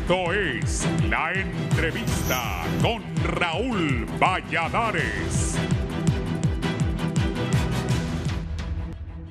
Esto es La Entrevista con Raúl Valladares.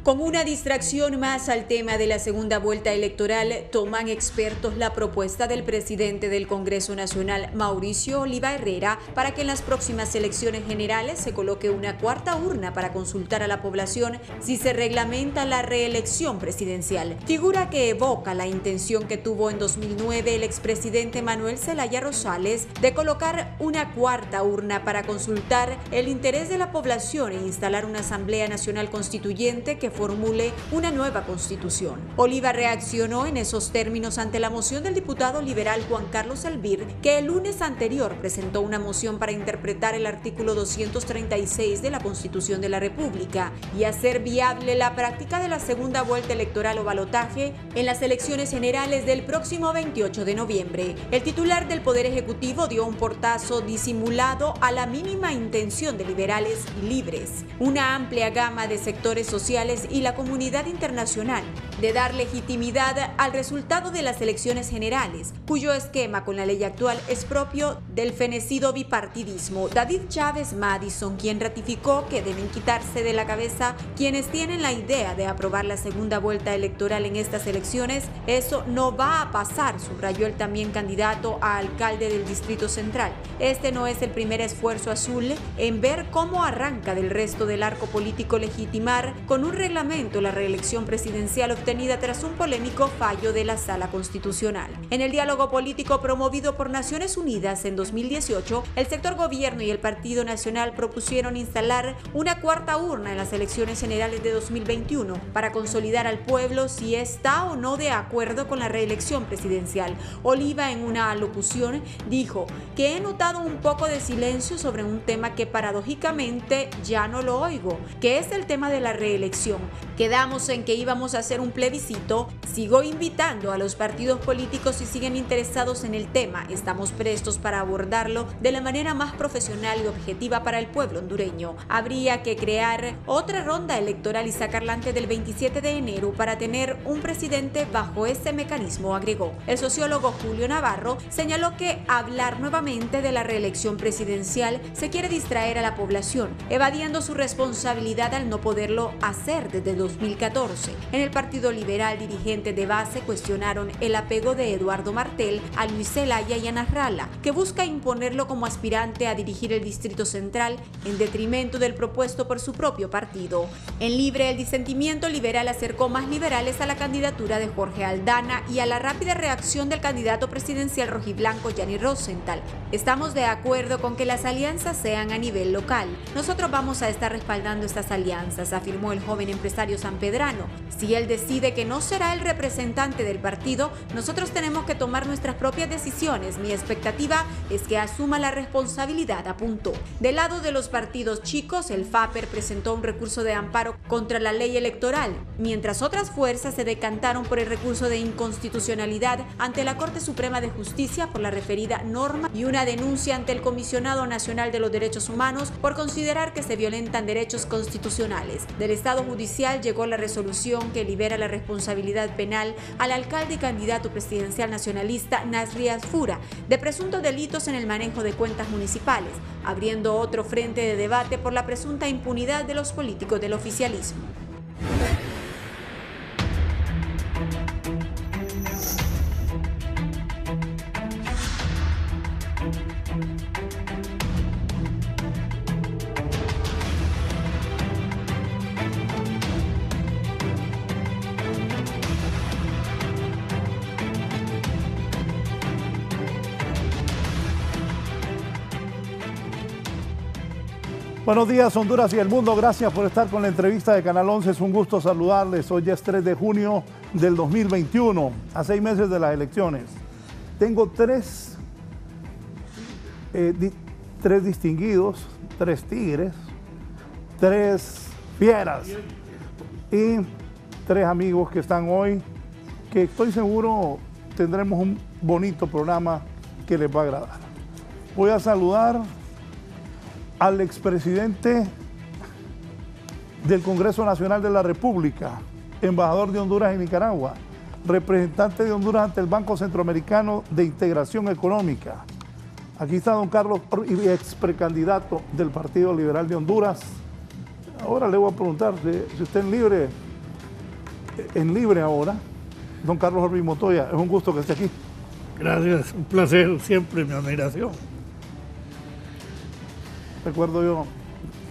Con una distracción más al tema de la segunda vuelta electoral, toman expertos la propuesta del presidente del Congreso Nacional, Mauricio Oliva Herrera, para que en las próximas elecciones generales se coloque una cuarta urna para consultar a la población si se reglamenta la reelección presidencial. Figura que evoca la intención que tuvo en 2009 el expresidente Manuel Zelaya Rosales de colocar una cuarta urna para consultar el interés de la población e instalar una Asamblea Nacional Constituyente que formule una nueva constitución. Oliva reaccionó en esos términos ante la moción del diputado liberal Juan Carlos Albir, que el lunes anterior presentó una moción para interpretar el artículo 236 de la Constitución de la República y hacer viable la práctica de la segunda vuelta electoral o balotaje en las elecciones generales del próximo 28 de noviembre. El titular del Poder Ejecutivo dio un portazo disimulado a la mínima intención de liberales y libres, una amplia gama de sectores sociales y la comunidad internacional de dar legitimidad al resultado de las elecciones generales, cuyo esquema con la ley actual es propio del fenecido bipartidismo. David Chávez Madison, quien ratificó que deben quitarse de la cabeza quienes tienen la idea de aprobar la segunda vuelta electoral en estas elecciones, eso no va a pasar, subrayó el también candidato a alcalde del Distrito Central. Este no es el primer esfuerzo azul en ver cómo arranca del resto del arco político legitimar con un reglamento la reelección presidencial obtenida tras un polémico fallo de la Sala Constitucional. En el diálogo político promovido por Naciones Unidas en 2018, el sector gobierno y el Partido Nacional propusieron instalar una cuarta urna en las elecciones generales de 2021 para consolidar al pueblo si está o no de acuerdo con la reelección presidencial. Oliva, en una alocución, dijo que he notado un poco de silencio sobre un tema que paradójicamente ya no lo oigo, que es el tema de la reelección. Quedamos en que íbamos a hacer un plebiscito. Sigo invitando a los partidos políticos si siguen interesados en el tema. Estamos prestos para abordarlo de la manera más profesional y objetiva para el pueblo hondureño. Habría que crear otra ronda electoral y sacarla antes del 27 de enero para tener un presidente bajo ese mecanismo, agregó. El sociólogo Julio Navarro señaló que hablar nuevamente de la reelección presidencial se quiere distraer a la población, evadiendo su responsabilidad al no poderlo hacer desde 2014. En el Partido Liberal, dirigentes de base cuestionaron el apego de Eduardo Martel a Luis Zelaya y a Nasralla, que busca imponerlo como aspirante a dirigir el Distrito Central en detrimento del propuesto por su propio partido. En Libre, el disentimiento liberal acercó más liberales a la candidatura de Jorge Aldana y a la rápida reacción del candidato presidencial rojiblanco Yanni Rosenthal. Estamos de acuerdo con que las alianzas sean a nivel local. Nosotros vamos a estar respaldando estas alianzas, afirmó el joven empresario sanpedrano. Si él decide que no será el representante del partido, nosotros tenemos que tomar nuestras propias decisiones. Mi expectativa es que asuma la responsabilidad, apuntó. Del lado de los partidos chicos, el FAPER presentó un recurso de amparo contra la ley electoral, mientras otras fuerzas se decantaron por el recurso de inconstitucionalidad ante la Corte Suprema de Justicia por la referida norma y una denuncia ante el Comisionado Nacional de los Derechos Humanos por considerar que se violentan derechos constitucionales. Del Estado Judicial llegó la resolución que libera la responsabilidad penal al alcalde y candidato presidencial nacionalista Nasri Asfura de presuntos delitos en el manejo de cuentas municipales, abriendo otro frente de debate por la presunta impunidad de los políticos del oficialismo. Buenos días, Honduras y el mundo. Gracias por estar con la entrevista de Canal 11. Es un gusto saludarles. Hoy ya es 3 de junio del 2021, a 6 meses de las elecciones. Tengo tres distinguidos, 3 tigres, 3 fieras y 3 amigos que están hoy, que estoy seguro tendremos un bonito programa que les va a agradar. Voy a saludar al expresidente del Congreso Nacional de la República, embajador de Honduras en Nicaragua, representante de Honduras ante el Banco Centroamericano de Integración Económica. Aquí está don Carlos, ex precandidato del Partido Liberal de Honduras. Ahora le voy a preguntar si usted en libre ahora, don Carlos Orbín Montoya, es un gusto que esté aquí. Gracias, un placer, siempre mi admiración. Recuerdo yo,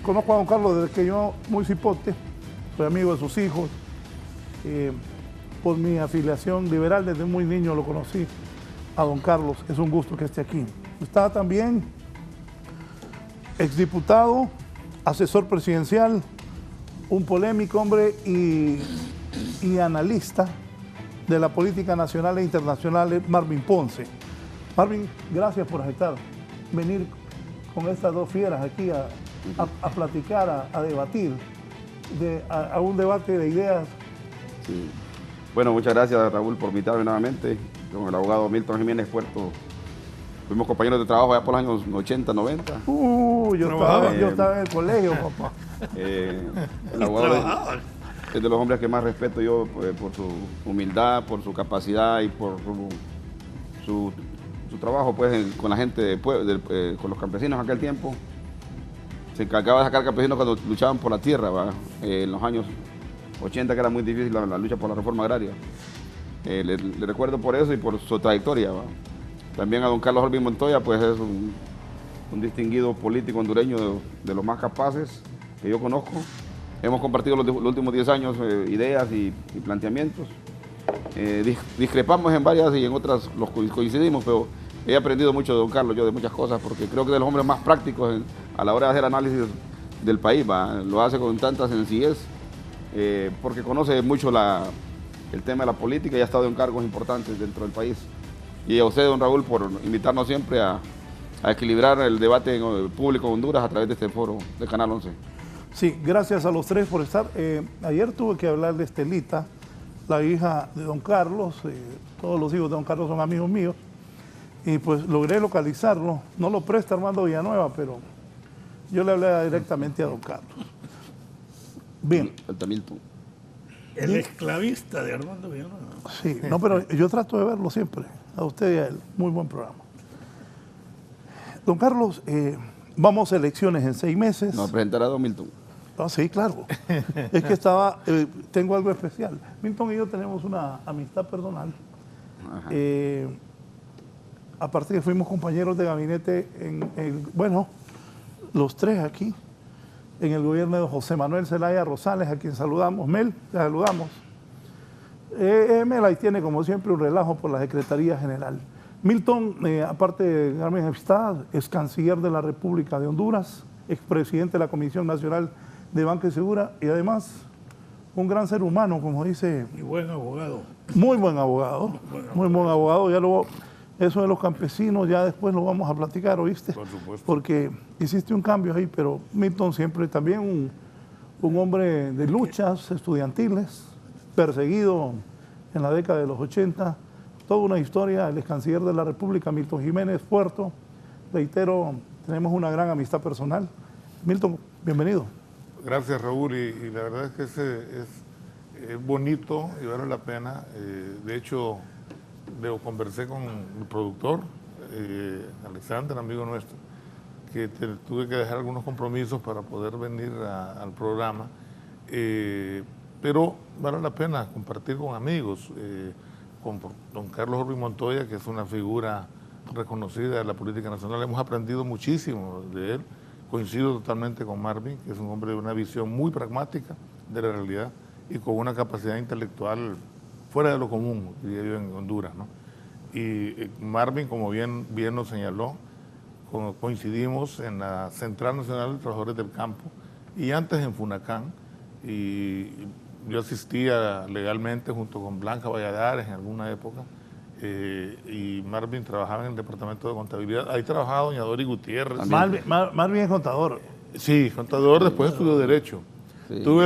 conozco a don Carlos desde que yo, muy cipote, soy amigo de sus hijos. Por mi afiliación liberal, desde muy niño lo conocí a don Carlos. Es un gusto que esté aquí. Está también exdiputado, asesor presidencial, un polémico hombre y analista de la política nacional e internacional, Marvin Ponce. Marvin, gracias por aceptar venir con estas dos fieras aquí a platicar, a debatir, a un debate de ideas. Sí. Bueno, muchas gracias, Raúl, por invitarme nuevamente. Con el abogado Milton Jiménez Puerto. Fuimos compañeros de trabajo allá por los años 80, 90. Yo estaba en el colegio, papá. El abogado es de los hombres que más respeto yo por su humildad, por su capacidad y por su trabajo pues, con la gente, con los campesinos en aquel tiempo. Se encargaba de sacar campesinos cuando luchaban por la tierra, en los años 80, que era muy difícil la lucha por la reforma agraria. Le recuerdo por eso y por su trayectoria. También a don Carlos Orbín Montoya, pues es un distinguido político hondureño de los más capaces que yo conozco. Hemos compartido los últimos 10 años ideas y planteamientos. Discrepamos en varias y en otras los coincidimos, pero he aprendido mucho de don Carlos, yo de muchas cosas, porque creo que es de los hombres más prácticos a la hora de hacer análisis del país. Lo hace con tanta sencillez, porque conoce mucho el tema de la política y ha estado en cargos importantes dentro del país. Y a usted, don Raúl, por invitarnos siempre a equilibrar el debate público en Honduras a través de este foro de Canal 11. Sí, gracias a los tres por estar. Ayer tuve que hablar de Estelita, la hija de don Carlos. Todos los hijos de don Carlos son amigos míos. Y pues logré localizarlo. No lo presta Armando Villanueva, pero yo le hablé directamente a don Carlos. Bien. El esclavista de Armando Villanueva. Sí, no, pero yo trato de verlo siempre. A usted y a él. Muy buen programa. Don Carlos, vamos a elecciones en 6 meses. Nos presentará don Milton. Ah, sí, claro. Es que tengo algo especial. Milton y yo tenemos una amistad personal. Aparte que fuimos compañeros de gabinete los tres aquí, en el gobierno de José Manuel Zelaya Rosales, a quien saludamos. Mel, te saludamos. Mel ahí tiene, como siempre, un relajo por la Secretaría General. Milton, aparte de darme amistad, es canciller de la República de Honduras, expresidente de la Comisión Nacional de Banca y Segura y además un gran ser humano, como dice. Y buen abogado. Muy buen abogado. Muy buen abogado. Eso de los campesinos ya después lo vamos a platicar, ¿oíste? Por supuesto. Porque hiciste un cambio ahí, pero Milton siempre también un hombre de luchas estudiantiles, perseguido en la década de los 80. Toda una historia, el ex canciller de la República, Milton Jiménez Puerto. Reitero, tenemos una gran amistad personal. Milton, bienvenido. Gracias, Raúl, y la verdad es que es bonito y vale la pena. De hecho, conversé con el productor, Alexander, amigo nuestro, que tuve que dejar algunos compromisos para poder venir al programa, pero vale la pena compartir con amigos, con don Carlos Orbín Montoya, que es una figura reconocida de la política nacional. Hemos aprendido muchísimo de él. Coincido totalmente con Marvin, que es un hombre de una visión muy pragmática de la realidad y con una capacidad intelectual fuera de lo común, diría yo, en Honduras, ¿no? Y Marvin, como bien nos señaló, coincidimos en la Central Nacional de Trabajadores del Campo y antes en Funacán. Y yo asistía legalmente junto con Blanca Valladares en alguna época. Y Marvin trabajaba en el departamento de contabilidad. Ahí trabajaba doña Dori Gutiérrez. Marvin es contador. Sí, contador, después estudió Derecho. Sí. Tuve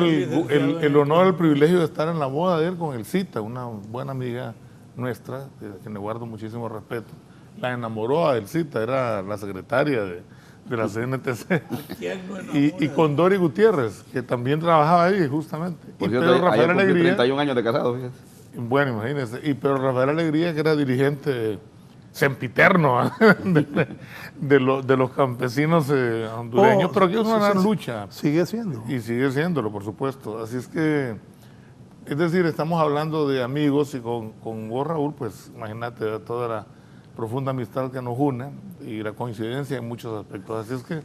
el honor, el privilegio de estar en la boda de él con Elcita, una buena amiga nuestra, de quien le guardo muchísimo respeto. La enamoró a Elcita, era la secretaria de la CNTC. Y con Dori Gutiérrez, que también trabajaba ahí justamente. Por y cierto, Pedro Rafael Alegría. 31 años de casado, fíjate. Bueno, imagínense. Pero Rafael Alegría, que era dirigente sempiterno de los campesinos hondureños, pero aquí es una gran lucha. Sigue siendo. Y sigue siéndolo, por supuesto. Así es que, es decir, estamos hablando de amigos y con vos, Raúl, pues imagínate toda la profunda amistad que nos une y la coincidencia en muchos aspectos. Así es que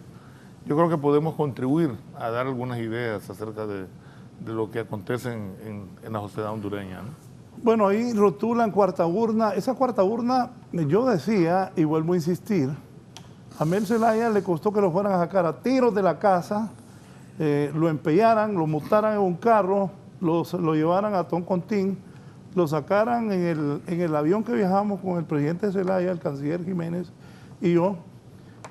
yo creo que podemos contribuir a dar algunas ideas acerca de lo que acontece en la sociedad hondureña, ¿no? Bueno, ahí rotulan cuarta urna. Esa cuarta urna, yo decía, y vuelvo a insistir, a Mel Zelaya le costó que lo fueran a sacar a tiros de la casa, lo empeñaran, lo montaran en un carro, lo llevaran a Toncontín, lo sacaran en el avión que viajamos con el presidente Zelaya, el canciller Jiménez y yo,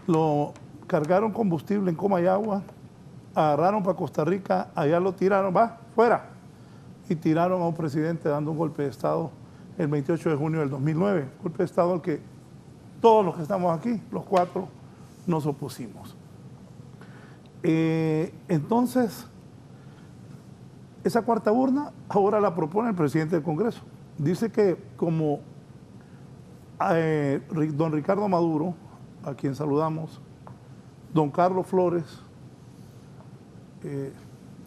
lo cargaron combustible en Comayagua, agarraron para Costa Rica, allá lo tiraron, va, fuera. Y tiraron a un presidente dando un golpe de Estado el 28 de junio del 2009. Golpe de Estado al que todos los que estamos aquí, los 4, nos opusimos. Entonces, esa cuarta urna ahora la propone el presidente del Congreso. Dice que como don Ricardo Maduro, a quien saludamos, don Carlos Flores,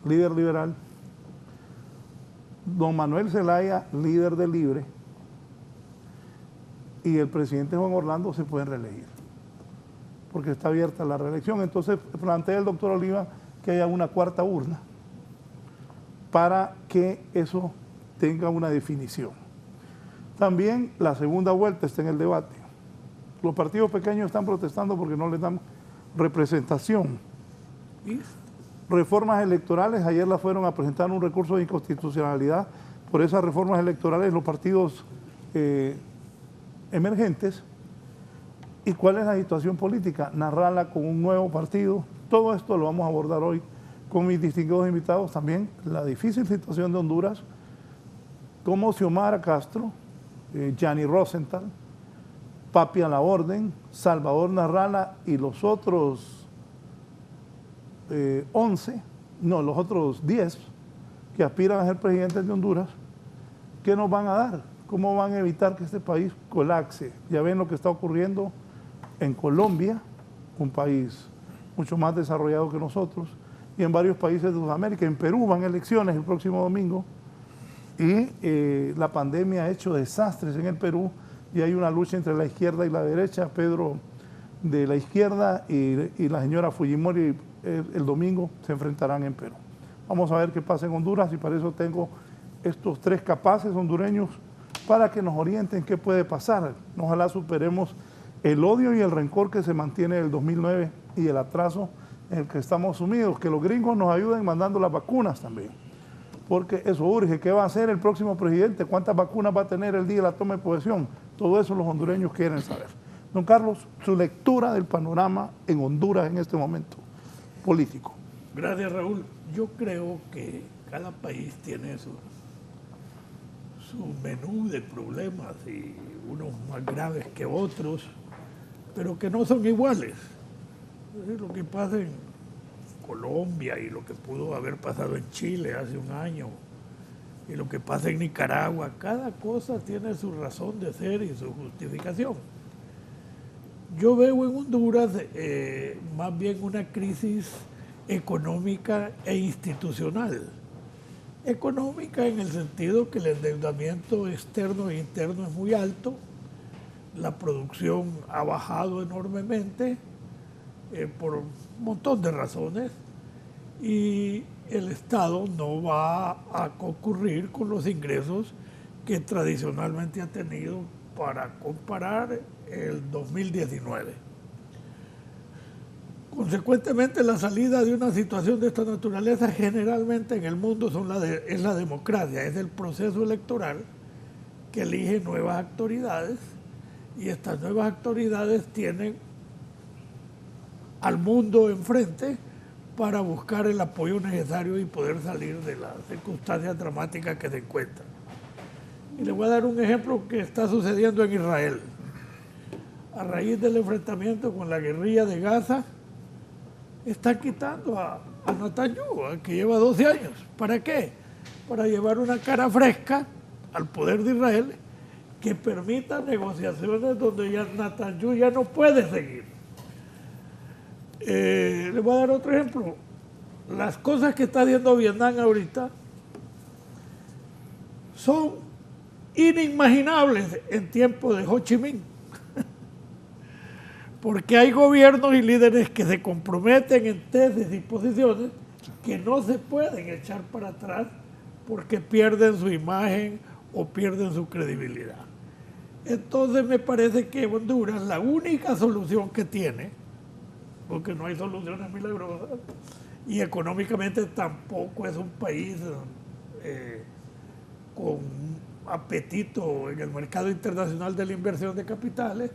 líder liberal, don Manuel Zelaya, líder de Libre, y el presidente Juan Orlando se pueden reelegir, porque está abierta la reelección. Entonces plantea el doctor Oliva que haya una cuarta urna para que eso tenga una definición. También la segunda vuelta está en el debate. Los partidos pequeños están protestando porque no les dan representación. Reformas electorales, ayer las fueron a presentar un recurso de inconstitucionalidad por esas reformas electorales los partidos emergentes. ¿Y cuál es la situación política? Narrarla con un nuevo partido. Todo esto lo vamos a abordar hoy con mis distinguidos invitados. También la difícil situación de Honduras, como Xiomara Castro, Gianni Rosenthal, Papi a la Orden, Salvador Narrala y los otros 10 que aspiran a ser presidentes de Honduras, ¿qué nos van a dar? ¿Cómo van a evitar que este país colapse? Ya ven lo que está ocurriendo en Colombia, un país mucho más desarrollado que nosotros, y en varios países de Sudamérica. En Perú van elecciones el próximo domingo y la pandemia ha hecho desastres en el Perú y hay una lucha entre la izquierda y la derecha. Pedro de la izquierda y la señora Fujimori el domingo se enfrentarán en Perú. Vamos a ver qué pasa en Honduras y para eso tengo estos 3 capaces hondureños para que nos orienten qué puede pasar. Ojalá superemos el odio y el rencor que se mantiene del 2009 y el atraso en el que estamos sumidos. Que los gringos nos ayuden mandando las vacunas también, porque eso urge. ¿Qué va a hacer el próximo presidente? ¿Cuántas vacunas va a tener el día de la toma de posesión? Todo eso los hondureños quieren saber. Don Carlos, su lectura del panorama en Honduras en este momento político. Gracias, Raúl. Yo creo que cada país tiene su menú de problemas, y unos más graves que otros, pero que no son iguales. Es decir, lo que pasa en Colombia y lo que pudo haber pasado en Chile hace un año y lo que pasa en Nicaragua, cada cosa tiene su razón de ser y su justificación. Yo veo en Honduras más bien una crisis económica e institucional. Económica en el sentido que el endeudamiento externo e interno es muy alto, la producción ha bajado enormemente por un montón de razones y el Estado no va a concurrir con los ingresos que tradicionalmente ha tenido para comparar el 2019. Consecuentemente, la salida de una situación de esta naturaleza generalmente en el mundo es la democracia, es el proceso electoral que elige nuevas autoridades y estas nuevas autoridades tienen al mundo enfrente para buscar el apoyo necesario y poder salir de las circunstancias dramáticas que se encuentran. Y les voy a dar un ejemplo que está sucediendo en Israel. A raíz del enfrentamiento con la guerrilla de Gaza, están quitando a Netanyahu, que lleva 12 años. ¿Para qué? Para llevar una cara fresca al poder de Israel que permita negociaciones donde ya Netanyahu ya no puede seguir. Le voy a dar otro ejemplo. Las cosas que está haciendo Vietnam ahorita son inimaginables en tiempos de Ho Chi Minh. Porque hay gobiernos y líderes que se comprometen en tesis y posiciones que no se pueden echar para atrás porque pierden su imagen o pierden su credibilidad. Entonces me parece que Honduras, la única solución que tiene, porque no hay soluciones milagrosas, y económicamente tampoco es un país con apetito en el mercado internacional de la inversión de capitales.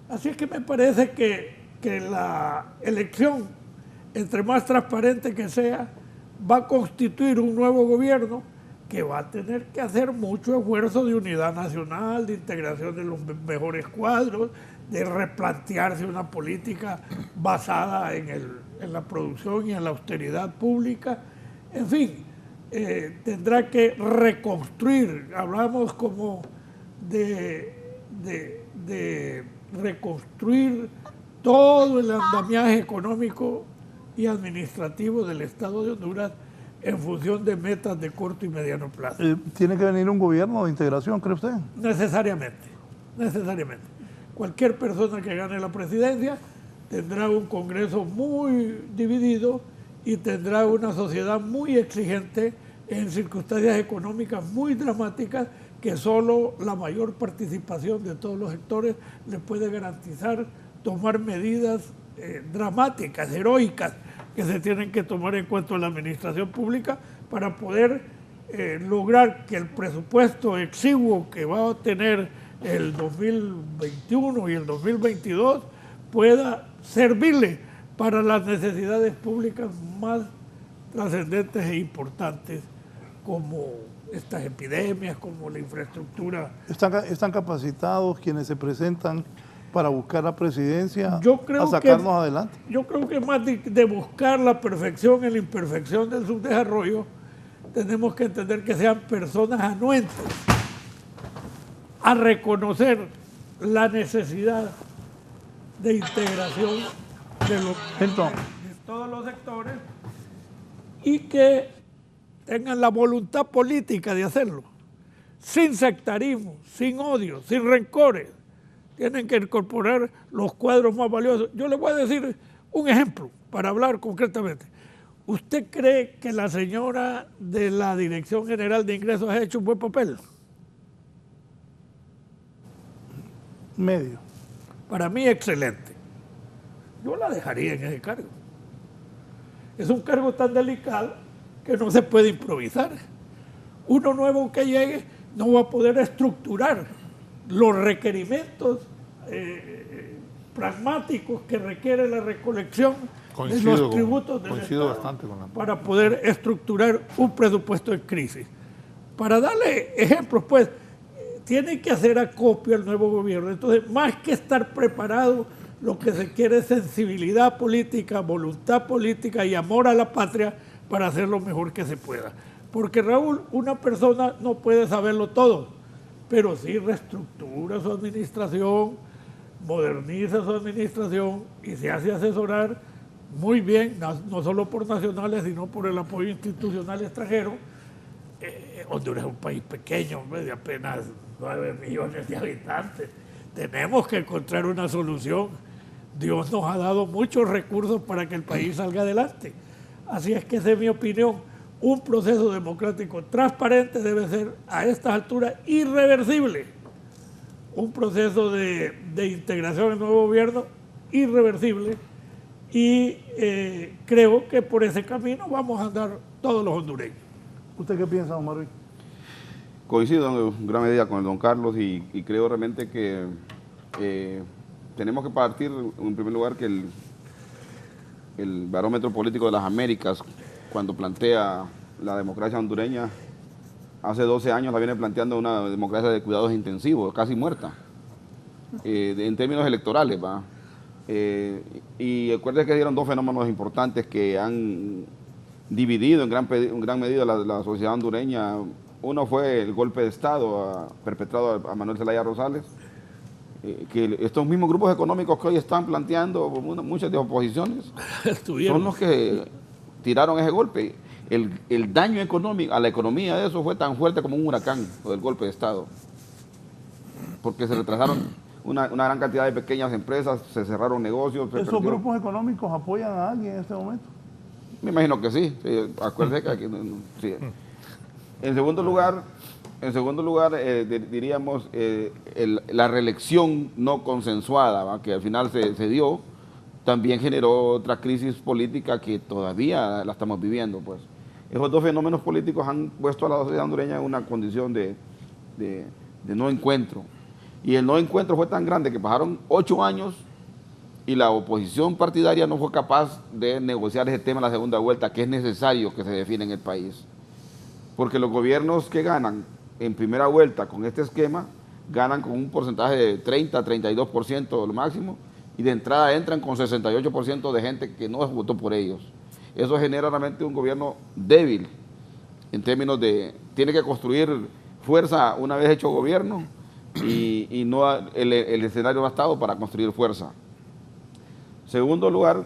Así es que me parece que la elección, entre más transparente que sea, va a constituir un nuevo gobierno que va a tener que hacer mucho esfuerzo de unidad nacional, de integración de los mejores cuadros, de replantearse una política basada en la producción y en la austeridad pública. En fin, tendrá que reconstruir, hablamos como de reconstruir todo el andamiaje económico y administrativo del Estado de Honduras en función de metas de corto y mediano plazo. ¿Tiene que venir un gobierno de integración, cree usted? Necesariamente, necesariamente. Cualquier persona que gane la presidencia tendrá un Congreso muy dividido y tendrá una sociedad muy exigente en circunstancias económicas muy dramáticas que solo la mayor participación de todos los sectores le puede garantizar tomar medidas dramáticas, heroicas, que se tienen que tomar en cuenta en la administración pública para poder lograr que el presupuesto exiguo que va a tener el 2021 y el 2022 pueda servirle para las necesidades públicas más trascendentes e importantes como estas epidemias, como la infraestructura. ¿Están capacitados quienes se presentan para buscar la presidencia a sacarnos adelante? Yo creo que más de buscar la perfección en la imperfección del subdesarrollo, tenemos que entender que sean personas anuentes a reconocer la necesidad de integración de todos los sectores y que tengan la voluntad política de hacerlo, sin sectarismo, sin odio, sin rencores. Tienen que incorporar los cuadros más valiosos. Yo le voy a decir un ejemplo para hablar concretamente. ¿Usted cree que la señora de la Dirección General de Ingresos ha hecho un buen papel? Medio. Para mí, excelente. Yo la dejaría en ese cargo. Es un cargo tan delicado que no se puede improvisar. Uno nuevo que llegue no va a poder estructurar los requerimientos pragmáticos que requiere la recolección de los tributos del Estado bastante con para poder estructurar un presupuesto en crisis. Para darle ejemplos, pues, tiene que hacer acopio al nuevo gobierno. Entonces, más que estar preparado, lo que se quiere es sensibilidad política, voluntad política y amor a la patria para hacer lo mejor que se pueda. Porque, Raúl, una persona no puede saberlo todo, pero sí reestructura su administración, moderniza su administración y se hace asesorar muy bien, no solo por nacionales, sino por el apoyo institucional extranjero. Honduras es un país pequeño, hombre, de apenas 9 millones de habitantes. Tenemos que encontrar una solución. Dios nos ha dado muchos recursos para que el país salga adelante. Así es que esa es mi opinión. Un proceso democrático transparente debe ser a estas alturas irreversible. Un proceso de integración en el nuevo gobierno irreversible. Y creo que por ese camino vamos a andar todos los hondureños. ¿Usted qué piensa, don Marvin? Coincido en gran medida con el don Carlos y creo realmente que tenemos que partir, en primer lugar, que el barómetro político de las Américas, cuando plantea la democracia hondureña, hace 12 años la viene planteando una democracia de cuidados intensivos, casi muerta, en términos electorales, ¿va? Y acuérdense que dieron dos fenómenos importantes que han dividido en gran medida la sociedad hondureña Uno fue el golpe de Estado perpetrado a Manuel Zelaya Rosales, que estos mismos grupos económicos que hoy están planteando muchas de oposiciones son los que tiraron ese golpe. El daño económico a la economía de eso fue tan fuerte como un huracán, o del golpe de Estado, porque se retrasaron una gran cantidad de pequeñas empresas, se cerraron negocios. ¿Esos grupos económicos apoyan a alguien en este momento? Me imagino que sí, acuérdese que aquí, sí. En segundo lugar, diríamos la reelección no consensuada, ¿va?, que al final se dio, también generó otra crisis política que todavía la estamos viviendo, pues. Esos dos fenómenos políticos han puesto a la sociedad hondureña en una condición de no encuentro. Y el no encuentro fue tan grande que pasaron 8 años y la oposición partidaria no fue capaz de negociar ese tema en la segunda vuelta, que es necesario que se define en el país. Porque los gobiernos que ganan en primera vuelta con este esquema, ganan con un porcentaje de 30-32% lo máximo, y de entrada entran con 68% de gente que no votó por ellos. Eso genera realmente un gobierno débil, en términos de, tiene que construir fuerza una vez hecho gobierno, y no el escenario no ha estado para construir fuerza. Segundo lugar,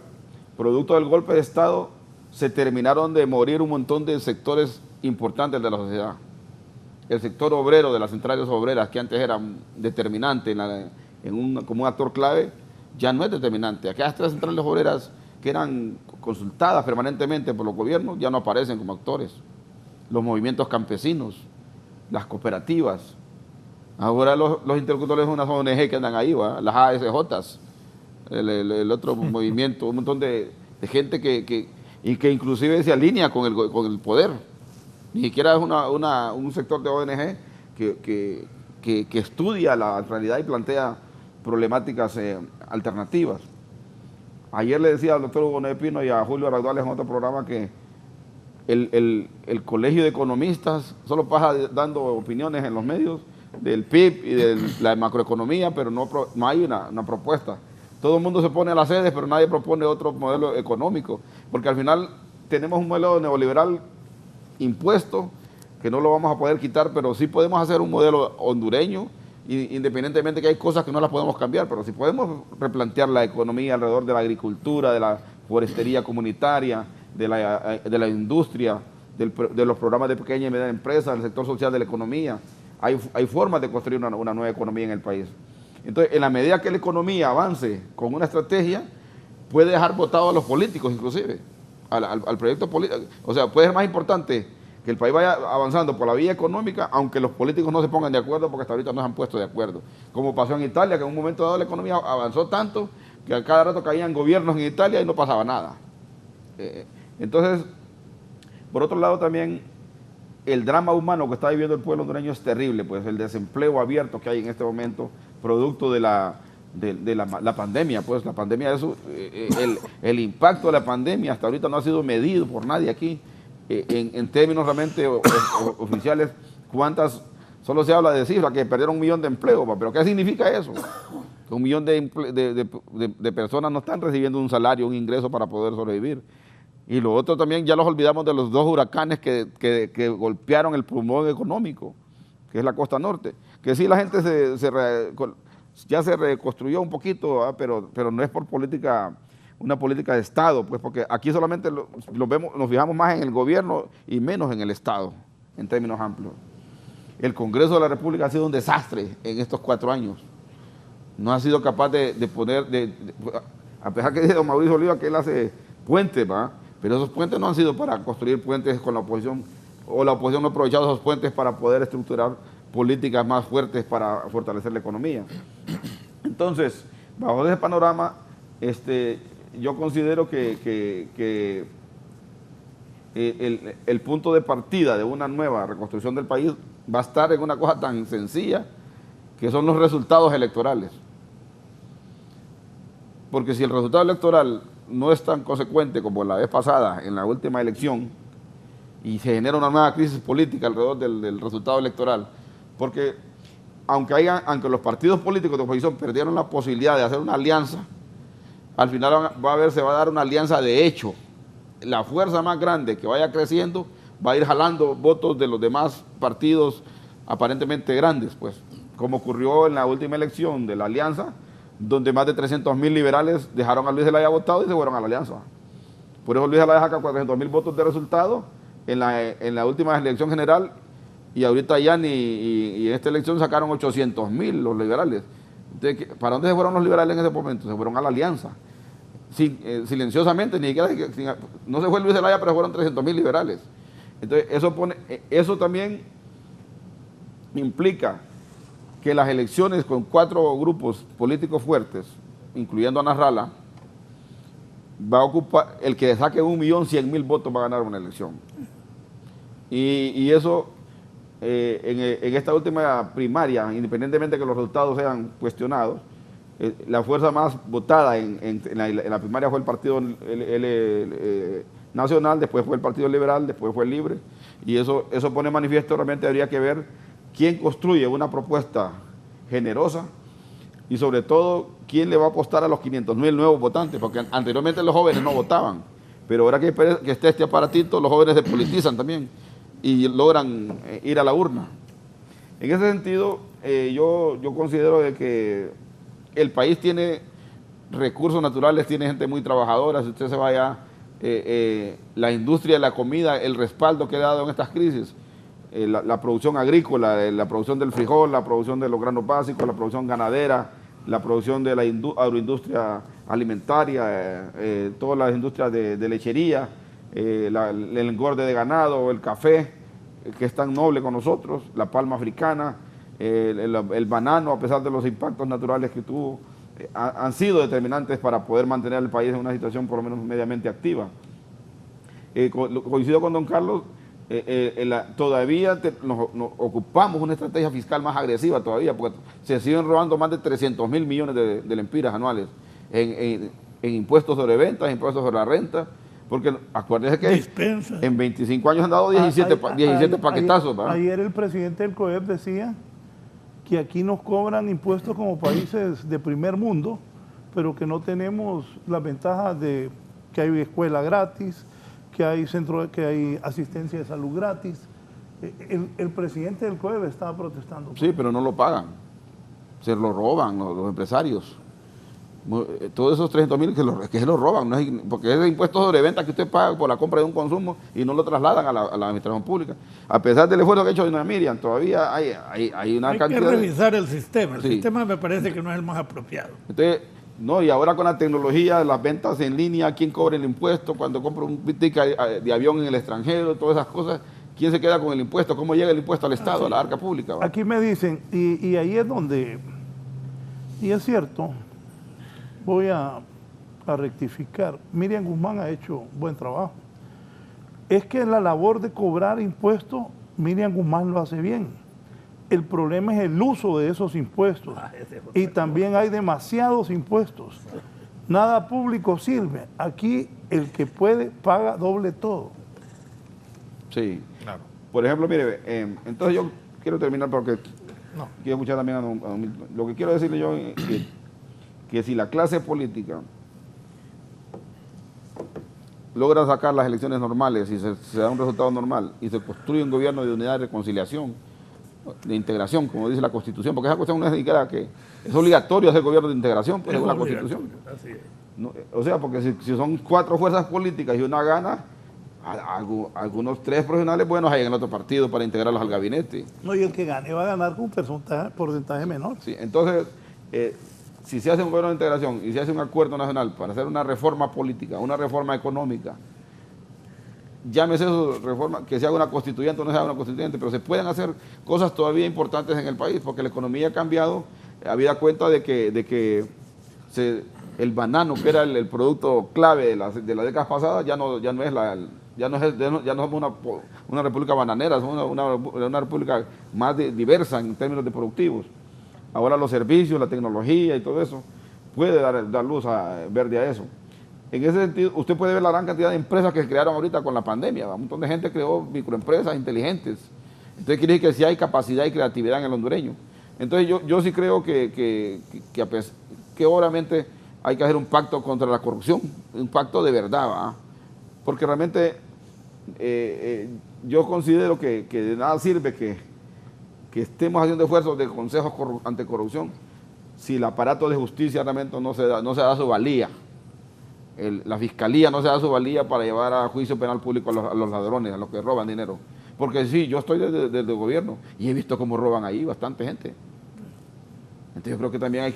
producto del golpe de Estado, se terminaron de morir un montón de sectores importantes de la sociedad. El sector obrero de las centrales obreras, que antes era determinante como un actor clave, ya no es determinante. Aquellas 3 centrales obreras que eran consultadas permanentemente por los gobiernos ya no aparecen como actores. Los movimientos campesinos, las cooperativas. Ahora los interlocutores son unas ONG que andan ahí, ¿va?, las ASJs, el otro movimiento, un montón de gente que inclusive se alinea con el poder. Ni siquiera es un sector de ONG que estudia la realidad y plantea problemáticas alternativas. Ayer le decía al doctor Hugo Noé Pino y a Julio Raudales en otro programa que el colegio de economistas solo pasa dando opiniones en los medios del PIB y de la macroeconomía, pero no hay una propuesta. Todo el mundo se pone a las sedes, pero nadie propone otro modelo económico, porque al final tenemos un modelo neoliberal impuesto que no lo vamos a poder quitar, pero sí podemos hacer un modelo hondureño, independientemente que hay cosas que no las podemos cambiar, pero sí podemos replantear la economía alrededor de la agricultura, de la forestería comunitaria, de la industria, de los programas de pequeña y mediana empresa, del sector social de la economía. Hay formas de construir una nueva economía en el país. Entonces, en la medida que la economía avance con una estrategia, puede dejar votados a los políticos inclusive, al proyecto político. O sea, puede ser más importante que el país vaya avanzando por la vía económica, aunque los políticos no se pongan de acuerdo, porque hasta ahorita no se han puesto de acuerdo. Como pasó en Italia, que en un momento dado la economía avanzó tanto que a cada rato caían gobiernos en Italia y no pasaba nada. Entonces, por otro lado también, el drama humano que está viviendo el pueblo hondureño es terrible, pues el desempleo abierto que hay en este momento, producto de la pandemia, pues la pandemia, el impacto de la pandemia hasta ahorita no ha sido medido por nadie aquí, en términos realmente oficiales. Solo se habla de cifras, que perdieron 1 millón de empleos, pero ¿qué significa eso? Que 1 millón de personas no están recibiendo un salario, un ingreso para poder sobrevivir. Y lo otro también, ya los olvidamos de los 2 huracanes que golpearon el pulmón económico, que es la costa norte, que sí la gente ya se reconstruyó un poquito, ¿verdad? pero no es por una política de Estado, pues porque aquí solamente nos fijamos más en el gobierno y menos en el Estado, en términos amplios. El Congreso de la República ha sido un desastre en estos 4 años. No ha sido capaz de poner, a pesar que dice don Mauricio Oliva que él hace puentes, ¿va?, pero esos puentes no han sido para construir puentes con la oposición, o la oposición no ha aprovechado esos puentes para poder estructurar políticas más fuertes para fortalecer la economía. Entonces, bajo ese panorama, yo considero que el punto de partida de una nueva reconstrucción del país va a estar en una cosa tan sencilla, que son los resultados electorales. Porque si el resultado electoral no es tan consecuente como la vez pasada, en la última elección, y se genera una nueva crisis política alrededor del resultado electoral, porque aunque los partidos políticos de oposición perdieron la posibilidad de hacer una alianza, al final se va a dar una alianza de hecho. La fuerza más grande que vaya creciendo va a ir jalando votos de los demás partidos aparentemente grandes, pues, como ocurrió en la última elección de la Alianza, donde más de 300.000 liberales dejaron a Luis Zelaya votado y se fueron a la Alianza. Por eso Luis Zelaya saca 400.000 votos de resultado en la última elección general, y ahorita ya y en esta elección sacaron 800.000 los liberales. Entonces, ¿para dónde se fueron los liberales en ese momento? Se fueron a la Alianza. Silenciosamente, ni siquiera, no se fue Luis Zelaya, pero fueron 300.000 liberales. Entonces, eso también implica que las elecciones con 4 grupos políticos fuertes, incluyendo a Nasralla, va a ocupar, el que saque 1.100.000 votos va a ganar una elección. Y eso, en esta última primaria, independientemente de que los resultados sean cuestionados, la fuerza más votada en la primaria fue el Partido Nacional, después fue el Partido Liberal, después fue el Libre, y eso pone manifiesto, realmente habría que ver quién construye una propuesta generosa y sobre todo quién le va a apostar a los 500.000 nuevos votantes, porque anteriormente los jóvenes no votaban, pero ahora que esté este aparatito, los jóvenes se politizan también y logran ir a la urna. En ese sentido, yo considero de que el país tiene recursos naturales, tiene gente muy trabajadora. Si usted se vaya, la industria de la comida, el respaldo que ha dado en estas crisis, la producción agrícola, la producción del frijol, la producción de los granos básicos, la producción ganadera, la producción de la agroindustria alimentaria, todas las industrias de lechería, el engorde de ganado, el café, que es tan noble con nosotros, la palma africana, el banano, a pesar de los impactos naturales que tuvo, han sido determinantes para poder mantener al país en una situación por lo menos mediamente activa. Coincido con don Carlos, todavía nos ocupamos una estrategia fiscal más agresiva todavía, porque se siguen robando más de 300.000 millones de lempiras anuales en impuestos sobre ventas, impuestos sobre la renta, porque acuérdense que en 25 años han dado 17 paquetazos. Ayer el presidente del COEP decía que aquí nos cobran impuestos como países de primer mundo, pero que no tenemos las ventajas de que hay escuela gratis, que hay asistencia de salud gratis. El presidente del COEP estaba protestando. Sí, pero no lo pagan, se lo roban los empresarios. Todos esos 300.000 que se lo roban, ¿no? Porque es el impuesto sobre venta que usted paga por la compra de un consumo y no lo trasladan a la administración pública. A pesar del esfuerzo que ha hecho doña Miriam, todavía hay una cantidad. Hay que revisar el sistema. El sistema me parece que no es el más apropiado. Entonces, no, y ahora con la tecnología, las ventas en línea, quién cobra el impuesto, cuando compra un ticket de avión en el extranjero, todas esas cosas, quién se queda con el impuesto, cómo llega el impuesto al Estado, a la arca pública. ¿Va? Aquí me dicen, y ahí es donde, y es cierto, voy a rectificar, Miriam Guzmán ha hecho buen trabajo. Es que la labor de cobrar impuestos, Miriam Guzmán lo hace bien. El problema es el uso de esos impuestos. Y también hay demasiados impuestos. Nada público sirve. Aquí el que puede paga doble todo. Sí, claro. Por ejemplo, mire, entonces yo quiero terminar porque quiero escuchar también a don Milton. Lo que quiero decirle yo es que si la clase política logra sacar las elecciones normales y se da un resultado normal y se construye un gobierno de unidad y reconciliación, de integración, como dice la Constitución, porque esa cuestión no es ni siquiera que es obligatorio hacer gobierno de integración, pues según la Constitución. Así es. No, o sea, porque si son 4 fuerzas políticas y una gana, algunos 3 profesionales buenos hay en el otro partido para integrarlos al gabinete. No, y el que gane va a ganar con un porcentaje menor. Sí, entonces, si se hace un gobierno de integración y se hace un acuerdo nacional para hacer una reforma política, una reforma económica, llámese eso reforma, que se haga una constituyente o no se haga una constituyente, pero se pueden hacer cosas todavía importantes en el país, porque la economía ha cambiado, habida cuenta de que el banano, que era el producto clave de las décadas pasadas, ya no somos una república bananera, somos una república más diversa en términos de productivos. Ahora los servicios, la tecnología y todo eso puede dar luz verde a eso. En ese sentido, usted puede ver la gran cantidad de empresas que se crearon ahorita con la pandemia. Un montón de gente creó microempresas inteligentes. Entonces quiere decir que sí hay capacidad y creatividad en el hondureño. Entonces yo sí creo que obviamente hay que hacer un pacto contra la corrupción, un pacto de verdad, ¿va? Porque realmente yo considero que de nada sirve que estemos haciendo esfuerzos de consejos anticorrupción si el aparato de justicia realmente no se da su valía. La fiscalía no se da su valía para llevar a juicio penal público a los ladrones, a los que roban dinero. Porque sí, yo estoy desde el gobierno y he visto cómo roban ahí bastante gente. Entonces yo creo que también hay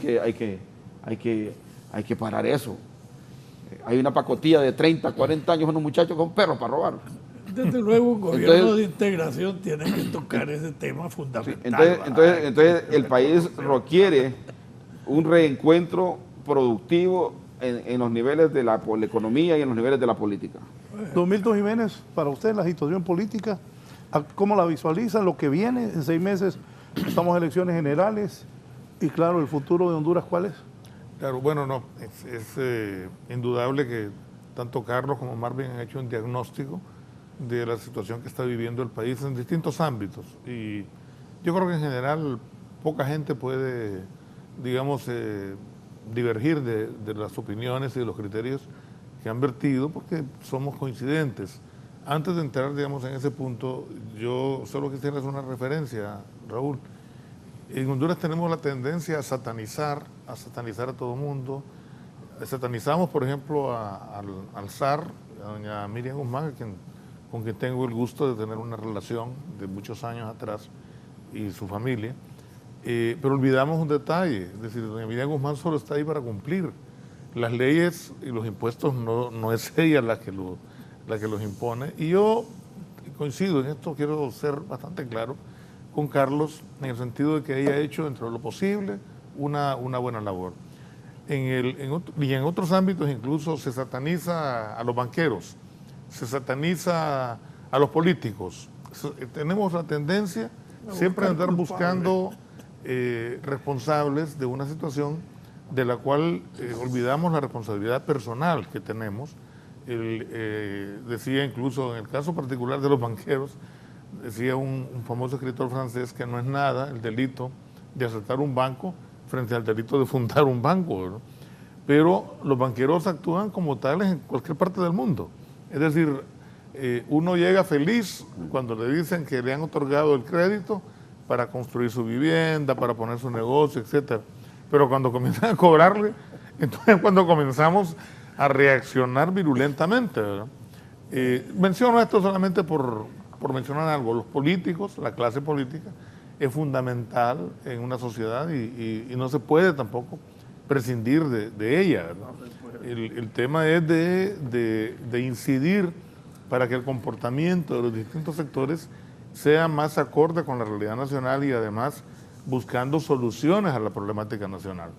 que parar eso. Hay una pacotilla de 30, 40 años, unos muchachos con perros para robar. Desde luego un gobierno de integración tiene que tocar ese tema fundamental. Entonces el país requiere un reencuentro productivo en los niveles de la economía y en los niveles de la política. Don Milton Jiménez, para usted la situación política, ¿cómo la visualiza? Lo que viene en 6 meses, estamos en elecciones generales y claro, el futuro de Honduras, ¿cuál es? Claro, bueno, no, es indudable que tanto Carlos como Marvin han hecho un diagnóstico de la situación que está viviendo el país en distintos ámbitos. Y yo creo que en general poca gente puede, digamos, divergir de las opiniones y de los criterios que han vertido, porque somos coincidentes. Antes de entrar, digamos, en ese punto, yo solo quisiera hacer una referencia, Raúl. En Honduras tenemos la tendencia a satanizar a todo mundo. Satanizamos, por ejemplo, al zar, a doña Miriam Guzmán, con quien tengo el gusto de tener una relación de muchos años atrás, y su familia. Pero olvidamos un detalle, es decir, doña Miriam Guzmán solo está ahí para cumplir. Las leyes y los impuestos no es ella la que los impone. Y yo coincido en esto, quiero ser bastante claro con Carlos, en el sentido de que ella ha hecho dentro de lo posible una buena labor. Y en otros ámbitos incluso se sataniza a los banqueros, se sataniza a los políticos. Tenemos la tendencia siempre a andar buscando responsables de una situación de la cual olvidamos la responsabilidad personal que tenemos. Decía incluso en el caso particular de los banqueros, decía un famoso escritor francés que no es nada el delito de asaltar un banco frente al delito de fundar un banco, ¿no? Pero los banqueros actúan como tales en cualquier parte del mundo. Es decir, uno llega feliz cuando le dicen que le han otorgado el crédito para construir su vivienda, para poner su negocio, etc. Pero cuando comienzan a cobrarle, entonces es cuando comenzamos a reaccionar virulentamente, ¿verdad? Menciono esto solamente por mencionar algo. Los políticos, la clase política, es fundamental en una sociedad y no se puede tampoco prescindir de ella, ¿verdad? El tema es de incidir para que el comportamiento de los distintos sectores sea más acorde con la realidad nacional y además buscando soluciones a la problemática nacional.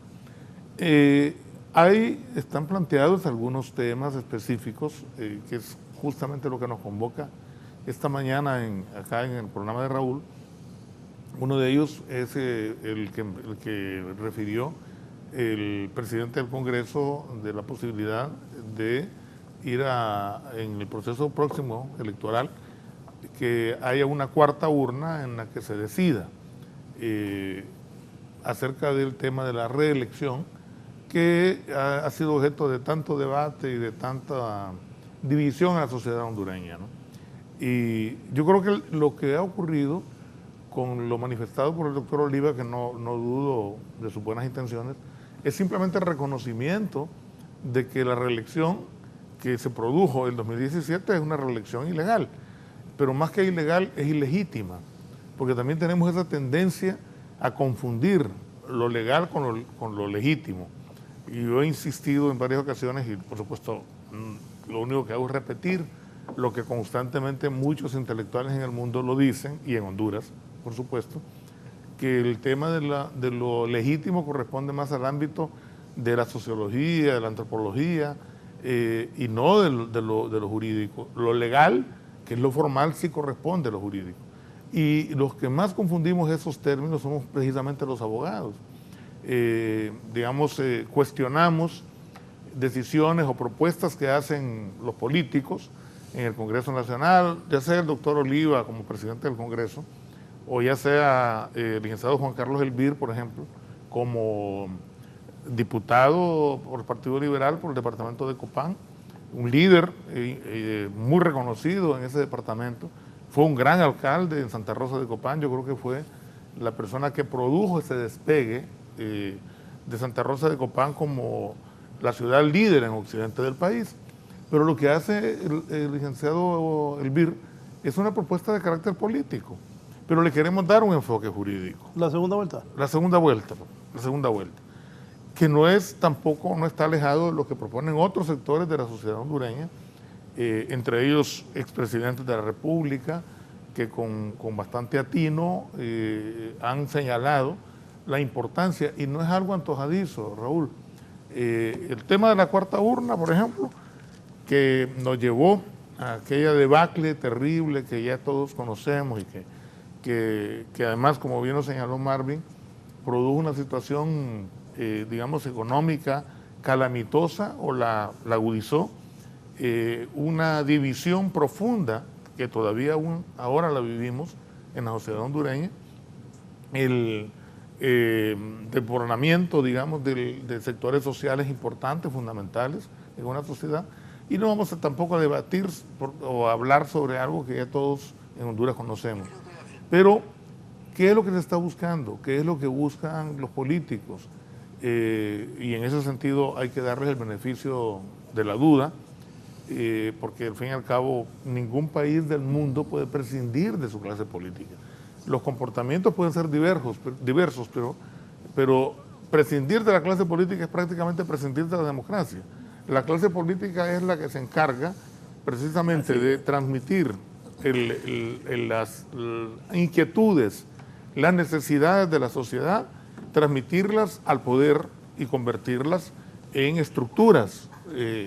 Ahí están planteados algunos temas específicos, que es justamente lo que nos convoca esta mañana acá en el programa de Raúl. Uno de ellos es el que refirió el presidente del Congreso, de la posibilidad de ir en el proceso próximo electoral, que haya una cuarta urna en la que se decida acerca del tema de la reelección, que ha sido objeto de tanto debate y de tanta división en la sociedad hondureña, ¿no? Y yo creo que lo que ha ocurrido con lo manifestado por el doctor Oliva, que no dudo de sus buenas intenciones, es simplemente el reconocimiento de que la reelección que se produjo en 2017 es una reelección ilegal, pero más que ilegal es ilegítima, porque también tenemos esa tendencia a confundir lo legal con lo legítimo. Y yo he insistido en varias ocasiones y por supuesto lo único que hago es repetir lo que constantemente muchos intelectuales en el mundo lo dicen, y en Honduras, por supuesto, que el tema de lo legítimo corresponde más al ámbito de la sociología, de la antropología, y no de lo jurídico. Lo legal, que es lo formal, sí corresponde a lo jurídico. Y los que más confundimos esos términos somos precisamente los abogados. Cuestionamos decisiones o propuestas que hacen los políticos en el Congreso Nacional, ya sea el doctor Oliva como presidente del Congreso, o ya sea el licenciado Juan Carlos Elvir, por ejemplo, como diputado por el Partido Liberal, por el departamento de Copán, un líder muy reconocido en ese departamento, fue un gran alcalde en Santa Rosa de Copán. Yo creo que fue la persona que produjo ese despegue de Santa Rosa de Copán como la ciudad líder en occidente del país. Pero lo que hace el licenciado Elvir es una propuesta de carácter político, pero le queremos dar un enfoque jurídico. ¿La segunda vuelta? La segunda vuelta, que no está alejado de lo que proponen otros sectores de la sociedad hondureña, entre ellos expresidentes de la República, que con bastante atino han señalado la importancia, y no es algo antojadizo, Raúl. El tema de la cuarta urna, por ejemplo, que nos llevó a aquella debacle terrible que ya todos conocemos y que además, como bien lo señaló Marvin, produjo una situación, digamos, económica calamitosa, o la agudizó, una división profunda que todavía aún ahora la vivimos en la sociedad hondureña, el desboronamiento, digamos, de sectores sociales importantes, fundamentales en una sociedad, y no vamos tampoco a debatir o a hablar sobre algo que ya todos en Honduras conocemos. Pero, ¿qué es lo que se está buscando? ¿Qué es lo que buscan los políticos? Y en ese sentido hay que darles el beneficio de la duda, porque al fin y al cabo ningún país del mundo puede prescindir de su clase política. Los comportamientos pueden ser diversos, pero prescindir de la clase política es prácticamente prescindir de la democracia. La clase política es la que se encarga precisamente de transmitir las inquietudes, las necesidades de la sociedad, transmitirlas al poder y convertirlas en estructuras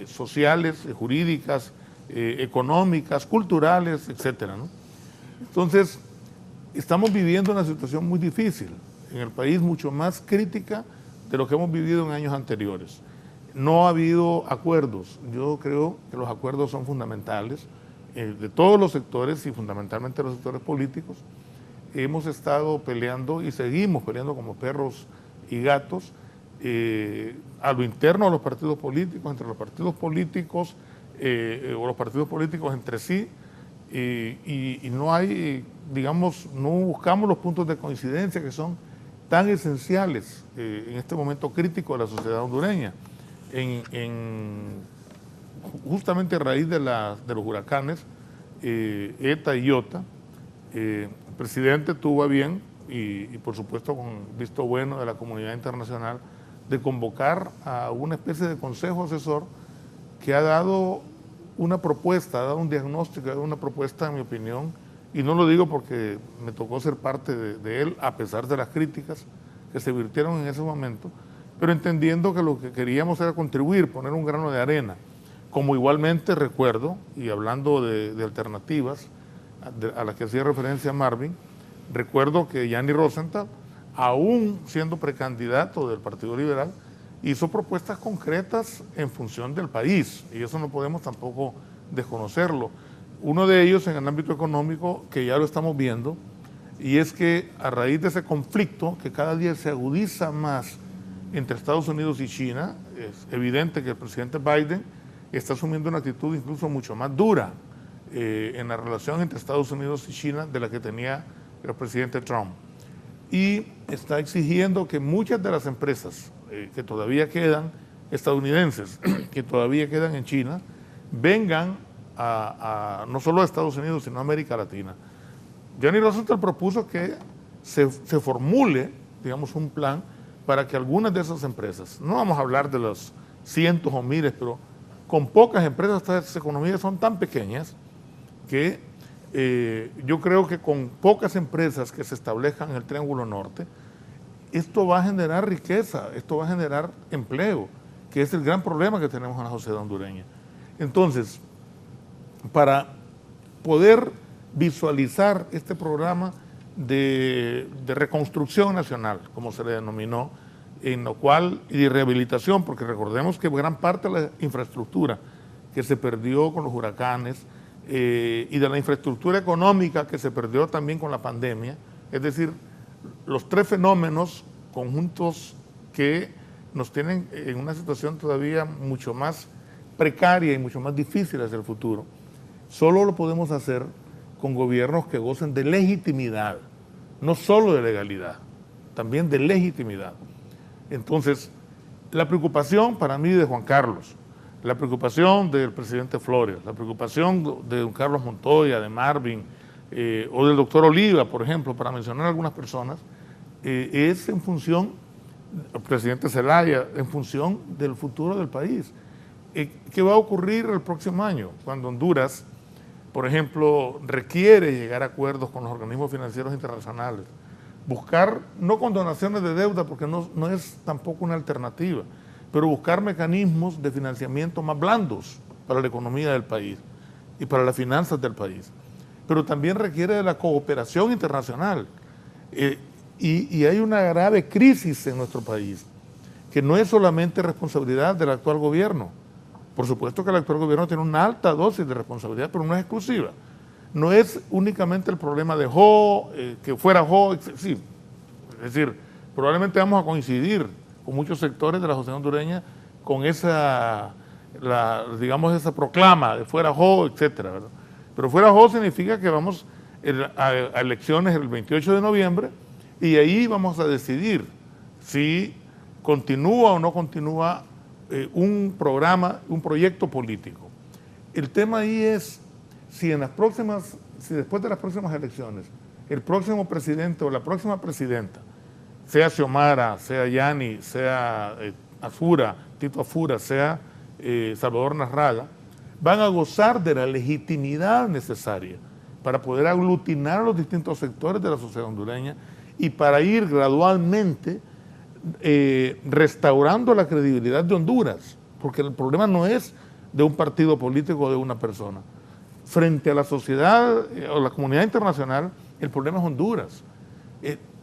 sociales, jurídicas, económicas, culturales, etcétera, ¿no? Entonces, estamos viviendo una situación muy difícil en el país, mucho más crítica de lo que hemos vivido en años anteriores. No ha habido acuerdos. Yo creo que los acuerdos son fundamentales de todos los sectores y fundamentalmente los sectores políticos. Hemos estado peleando y seguimos peleando como perros y gatos a lo interno de los partidos políticos, entre los partidos políticos o los partidos políticos entre sí, y no hay, digamos, no buscamos los puntos de coincidencia que son tan esenciales en este momento crítico de la sociedad hondureña. Justamente a raíz de los huracanes ETA y IOTA, el presidente tuvo a bien, y por supuesto con visto bueno de la comunidad internacional, de convocar a una especie de consejo asesor que ha dado una propuesta, ha dado un diagnóstico, ha dado una propuesta, en mi opinión, y no lo digo porque me tocó ser parte de él, a pesar de las críticas que se virtieron en ese momento, pero entendiendo que lo que queríamos era contribuir, poner un grano de arena. Como igualmente recuerdo, y hablando de alternativas a las que hacía referencia Marvin, recuerdo que Gianni Rosenthal, aún siendo precandidato del Partido Liberal, hizo propuestas concretas en función del país, y eso no podemos tampoco desconocerlo. Uno de ellos en el ámbito económico, que ya lo estamos viendo, y es que a raíz de ese conflicto que cada día se agudiza más entre Estados Unidos y China, es evidente que el presidente Biden está asumiendo una actitud incluso mucho más dura en la relación entre Estados Unidos y China de la que tenía el presidente Trump. Y está exigiendo que muchas de las empresas que todavía quedan, estadounidenses, que todavía quedan en China, vengan no solo a Estados Unidos, sino a América Latina. Gianni Rosenthal propuso que se formule, digamos, un plan para que algunas de esas empresas, no vamos a hablar de los cientos o miles, pero con pocas empresas, estas economías son tan pequeñas que yo creo que con pocas empresas que se establezcan en el Triángulo Norte, esto va a generar riqueza, esto va a generar empleo, que es el gran problema que tenemos en la sociedad hondureña. Entonces, para poder visualizar este programa de reconstrucción nacional, como se le denominó, en lo cual, y de rehabilitación, porque recordemos que gran parte de la infraestructura que se perdió con los huracanes y de la infraestructura económica que se perdió también con la pandemia, es decir, los tres fenómenos conjuntos que nos tienen en una situación todavía mucho más precaria y mucho más difícil hacia el futuro, solo lo podemos hacer con gobiernos que gocen de legitimidad, no solo de legalidad, también de legitimidad. Entonces, la preocupación para mí de Juan Carlos, la preocupación del presidente Flores, la preocupación de don Carlos Montoya, de Marvin, o del doctor Oliva, por ejemplo, para mencionar algunas personas, es en función, el presidente Zelaya, en función del futuro del país. ¿Qué va a ocurrir el próximo año? Cuando Honduras, por ejemplo, requiere llegar a acuerdos con los organismos financieros internacionales, buscar, no condonaciones de deuda, porque no es tampoco una alternativa, pero buscar mecanismos de financiamiento más blandos para la economía del país y para las finanzas del país. Pero también requiere de la cooperación internacional. Y hay una grave crisis en nuestro país, que no es solamente responsabilidad del actual gobierno. Por supuesto que el actual gobierno tiene una alta dosis de responsabilidad, pero no es exclusiva. No es únicamente el problema de Jo, que fuera Jo, sí. Es decir, probablemente vamos a coincidir con muchos sectores de la sociedad hondureña con esa proclama de fuera Jo, etcétera, ¿verdad? Pero fuera Jo significa que vamos a elecciones el 28 de noviembre y ahí vamos a decidir si continúa o no continúa un programa, un proyecto político. El tema ahí es si después de las próximas elecciones, el próximo presidente o la próxima presidenta, sea Xiomara, sea Yani, sea Tito Afura, sea Salvador Nasralla, van a gozar de la legitimidad necesaria para poder aglutinar a los distintos sectores de la sociedad hondureña y para ir gradualmente restaurando la credibilidad de Honduras, porque el problema no es de un partido político o de una persona. Frente a la sociedad o la comunidad internacional, el problema es Honduras.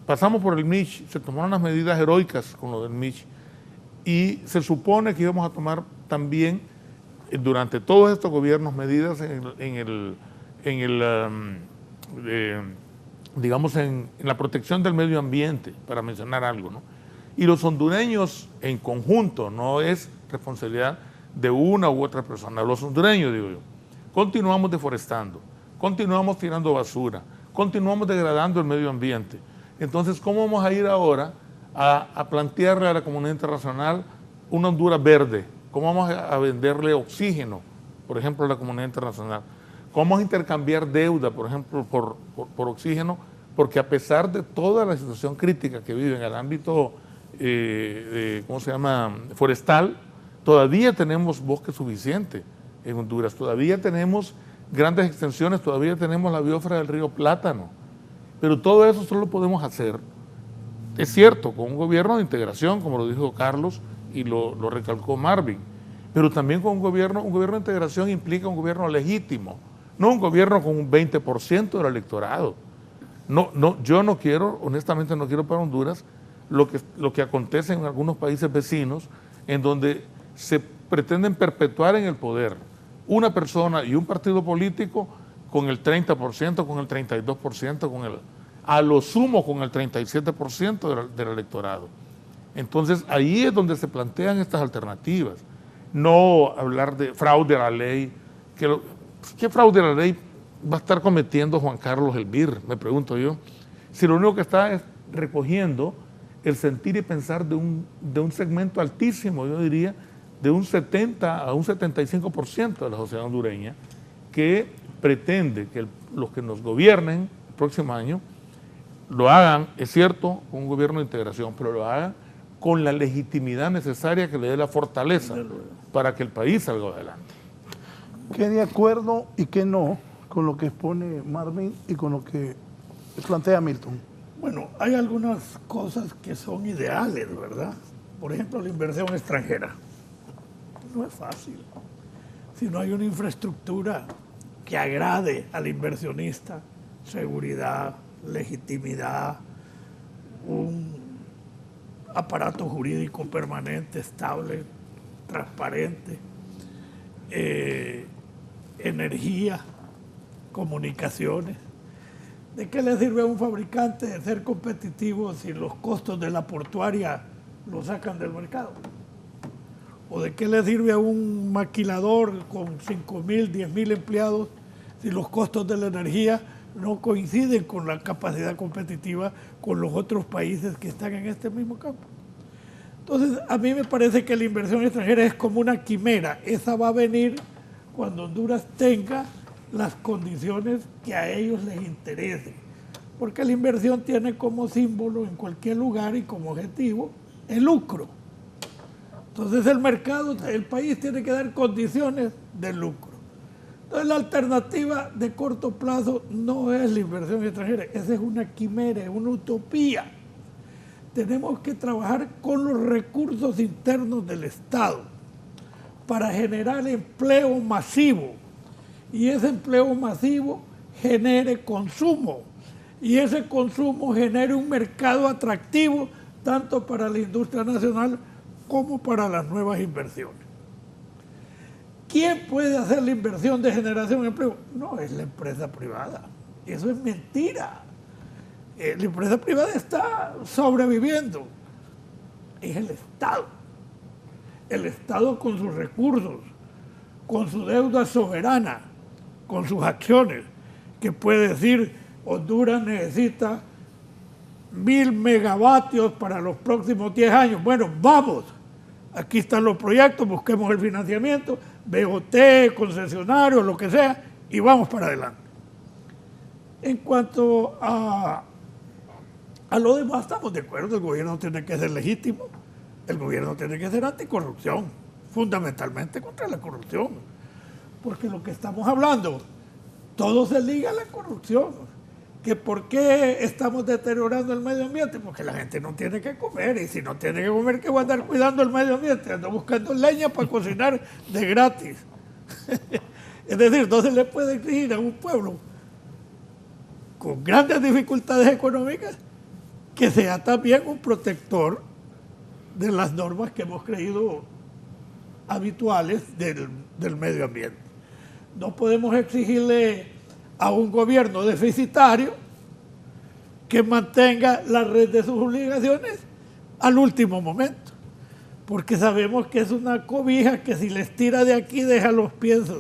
Pasamos por el MICH, se tomaron unas medidas heroicas con lo del MICH y se supone que íbamos a tomar también durante todos estos gobiernos medidas en la protección del medio ambiente, para mencionar algo, ¿no? Y los hondureños en conjunto, no es responsabilidad de una u otra persona, los hondureños, digo yo, continuamos deforestando, continuamos tirando basura, continuamos degradando el medio ambiente. Entonces, ¿cómo vamos a ir ahora a plantearle a la comunidad internacional una Honduras verde? ¿Cómo vamos a venderle oxígeno, por ejemplo, a la comunidad internacional? ¿Cómo vamos a intercambiar deuda, por ejemplo, por oxígeno? Porque a pesar de toda la situación crítica que vive en el ámbito forestal, todavía tenemos bosque suficiente en Honduras, todavía tenemos grandes extensiones, todavía tenemos la biosfera del río Plátano. Pero todo eso solo lo podemos hacer, es cierto, con un gobierno de integración, como lo dijo Carlos y lo recalcó Marvin, pero también con un gobierno de integración implica un gobierno legítimo, no un gobierno con un 20% del electorado. Yo no quiero, honestamente no quiero para Honduras lo que acontece en algunos países vecinos, en donde se pretenden perpetuar en el poder una persona y un partido político con el 30%, con el 32%, a lo sumo con el 37% del electorado. Entonces ahí es donde se plantean estas alternativas. No hablar de fraude a la ley. ¿Qué fraude a la ley va a estar cometiendo Juan Carlos Elvir? Me pregunto yo. Si lo único que está es recogiendo el sentir y pensar de un segmento altísimo, yo diría, de un 70 a un 75% de la sociedad hondureña, que pretende que los que nos gobiernen el próximo año lo hagan, es cierto, con un gobierno de integración, pero lo hagan con la legitimidad necesaria que le dé la fortaleza para que el país salga adelante. ¿Qué de acuerdo y qué no con lo que expone Marvin y con lo que plantea Milton? Bueno, hay algunas cosas que son ideales, ¿verdad? Por ejemplo, la inversión extranjera. No es fácil. Si no hay una infraestructura que agrade al inversionista, seguridad, legitimidad, un aparato jurídico permanente, estable, transparente, energía, comunicaciones. ¿De qué le sirve a un fabricante ser competitivo si los costos de la portuaria lo sacan del mercado? ¿O de qué le sirve a un maquilador con 5,000, 10,000 empleados si los costos de la energía no coinciden con la capacidad competitiva con los otros países que están en este mismo campo. Entonces, a mí me parece que la inversión extranjera es como una quimera. Esa va a venir cuando Honduras tenga las condiciones que a ellos les interesen. Porque la inversión tiene como símbolo en cualquier lugar y como objetivo el lucro. Entonces el mercado, el país tiene que dar condiciones de lucro. Entonces la alternativa de corto plazo no es la inversión extranjera, esa es una quimera, es una utopía. Tenemos que trabajar con los recursos internos del Estado para generar empleo masivo y ese empleo masivo genere consumo y ese consumo genere un mercado atractivo tanto para la industria nacional como para las nuevas inversiones. ¿Quién puede hacer la inversión de generación de empleo? No, es la empresa privada. Eso es mentira. La empresa privada está sobreviviendo. Es el Estado. El Estado con sus recursos, con su deuda soberana, con sus acciones, que puede decir, Honduras necesita 1000 megavatios para los próximos 10 años. Bueno, vamos. Aquí están los proyectos, busquemos el financiamiento, BOT, concesionarios, lo que sea, y vamos para adelante. En cuanto a lo demás, estamos de acuerdo, el gobierno tiene que ser legítimo, el gobierno tiene que ser anticorrupción, fundamentalmente contra la corrupción, porque lo que estamos hablando, todo se liga a la corrupción. ¿Que por qué estamos deteriorando el medio ambiente? Porque la gente no tiene que comer, y si no tiene que comer, ¿qué va a andar cuidando el medio ambiente? Anda buscando leña para cocinar de gratis. Es decir, no se le puede exigir a un pueblo con grandes dificultades económicas que sea también un protector de las normas que hemos creído habituales del medio ambiente. No podemos exigirle a un gobierno deficitario que mantenga la red de sus obligaciones al último momento, porque sabemos que es una cobija que si les tira de aquí deja los pies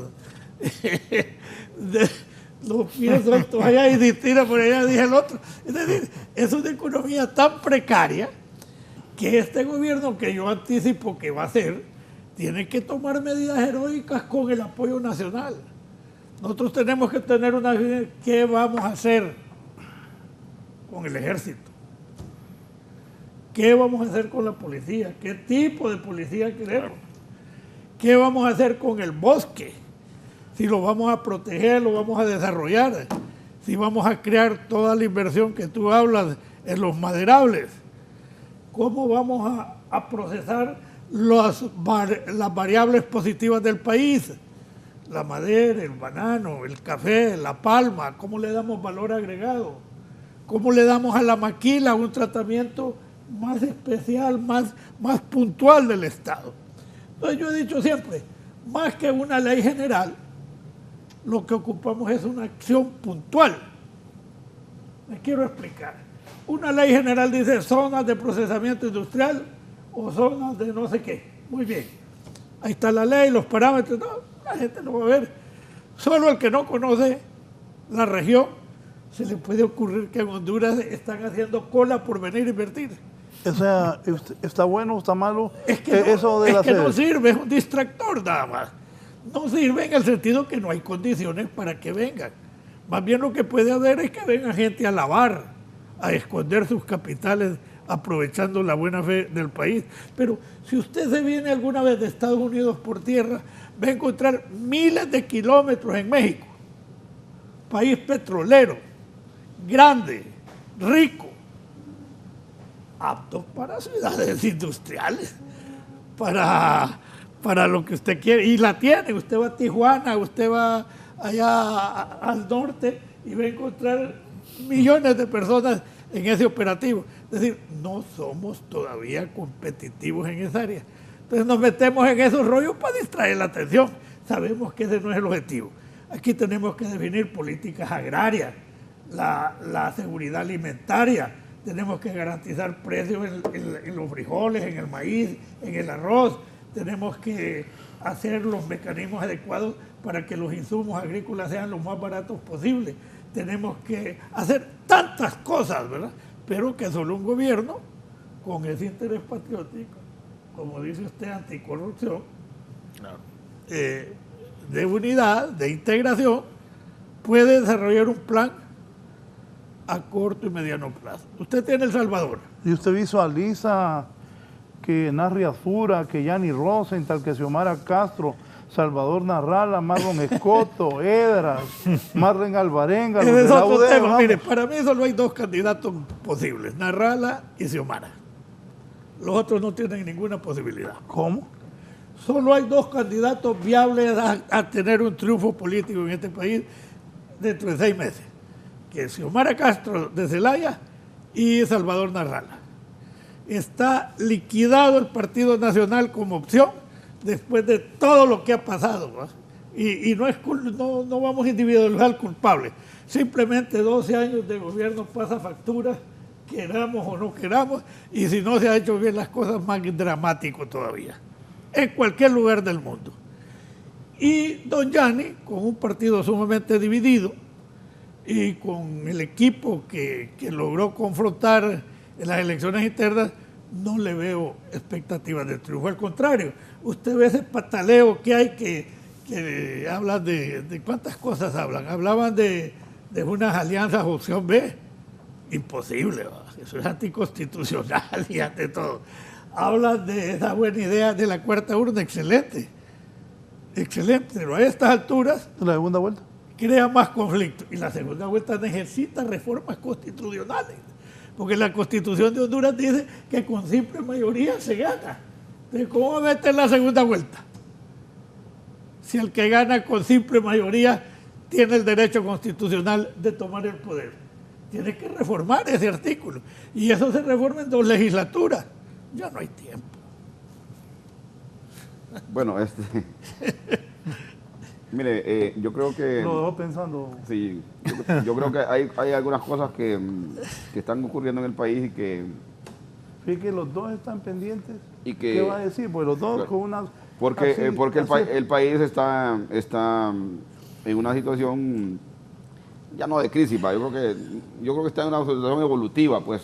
sueltos allá y si tira por allá deja el otro. Es decir, es una economía tan precaria que este gobierno, que yo anticipo que va a hacer, tiene que tomar medidas heroicas con el apoyo nacional. Nosotros tenemos que tener una idea, ¿qué vamos a hacer con el ejército? ¿Qué vamos a hacer con la policía? ¿Qué tipo de policía queremos? ¿Qué vamos a hacer con el bosque? Si lo vamos a proteger, lo vamos a desarrollar, si vamos a crear toda la inversión que tú hablas en los maderables, ¿cómo vamos a procesar las variables positivas del país? La madera, el banano, el café, la palma, ¿cómo le damos valor agregado? ¿Cómo le damos a la maquila un tratamiento más especial, más puntual del Estado? Entonces yo he dicho siempre, más que una ley general, lo que ocupamos es una acción puntual. Me quiero explicar. Una ley general dice zonas de procesamiento industrial o zonas de no sé qué. Muy bien. Ahí está la ley, los parámetros, no. La gente lo va a ver. Solo el que no conoce la región se le puede ocurrir que en Honduras están haciendo cola por venir a invertir. O sea, ¿está bueno o está malo? Es que, no, eso de es que no sirve, es un distractor nada más. No sirve en el sentido que no hay condiciones para que vengan. Más bien lo que puede haber es que venga gente a lavar, a esconder sus capitales, aprovechando la buena fe del país. Pero si usted se viene alguna vez de Estados Unidos por tierra, va a encontrar miles de kilómetros en México. País petrolero, grande, rico, apto para ciudades industriales, para lo que usted quiere. Y la tiene. Usted va a Tijuana, usted va allá al norte y va a encontrar millones de personas en ese operativo. Es decir, no somos todavía competitivos en esa área. Entonces nos metemos en esos rollos para distraer la atención. Sabemos que ese no es el objetivo. Aquí tenemos que definir políticas agrarias, la seguridad alimentaria, tenemos que garantizar precios en los frijoles, en el maíz, en el arroz, tenemos que hacer los mecanismos adecuados para que los insumos agrícolas sean lo más baratos posible. Tenemos que hacer tantas cosas, ¿verdad? Pero que solo un gobierno con ese interés patriótico, como dice usted, anticorrupción, Claro. de unidad, de integración, puede desarrollar un plan a corto y mediano plazo. Usted tiene El Salvador. Y usted visualiza que Narri Azura, que Yanni Rosenthal, que Xiomara Castro, Salvador Narrala, Marlon Escoto, Edras, Marlen Alvarenga, los Ese de es la otro UDE, tema. vamos. Mire, para mí solo hay dos candidatos posibles, Narrala y Xiomara. Los otros no tienen ninguna posibilidad. ¿Cómo? Solo hay dos candidatos viables a tener un triunfo político en este país dentro de 6 meses, que es Xiomara Castro de Zelaya y Salvador Narrala. Está liquidado el Partido Nacional como opción después de todo lo que ha pasado, ¿no? Y no vamos a individualizar culpables. Simplemente 12 años de gobierno pasa factura, queramos o no queramos, y si no se ha hecho bien las cosas, más dramático todavía, en cualquier lugar del mundo. Y don Yanni, con un partido sumamente dividido y con el equipo que logró confrontar en las elecciones internas, no le veo expectativas de triunfo. Al contrario, usted ve ese pataleo que hay que hablan de cuántas cosas hablan. Hablaban de unas alianzas opción B. Imposible, ¿va? Eso es anticonstitucional y ante todo. Hablan de esa buena idea de la cuarta urna, excelente. Excelente, pero a estas alturas ¿La segunda vuelta? crea más conflictos. Y la segunda vuelta necesita reformas constitucionales. Porque la Constitución de Honduras dice que con simple mayoría se gana. Entonces, ¿cómo va a meter la segunda vuelta? Si el que gana con simple mayoría tiene el derecho constitucional de tomar el poder. Tiene que reformar ese artículo. Y eso se reforma en 2 legislaturas. Ya no hay tiempo. Bueno, mire, yo creo que... Lo dejó pensando. Sí, yo creo que hay algunas cosas que están ocurriendo en el país y que... Fíjate que los dos están pendientes. Y que- ¿Qué va a decir? Pues los dos Claro. con una... Porque, así- porque así- el país está en una situación ya no de crisis, yo creo que está en una situación evolutiva, pues,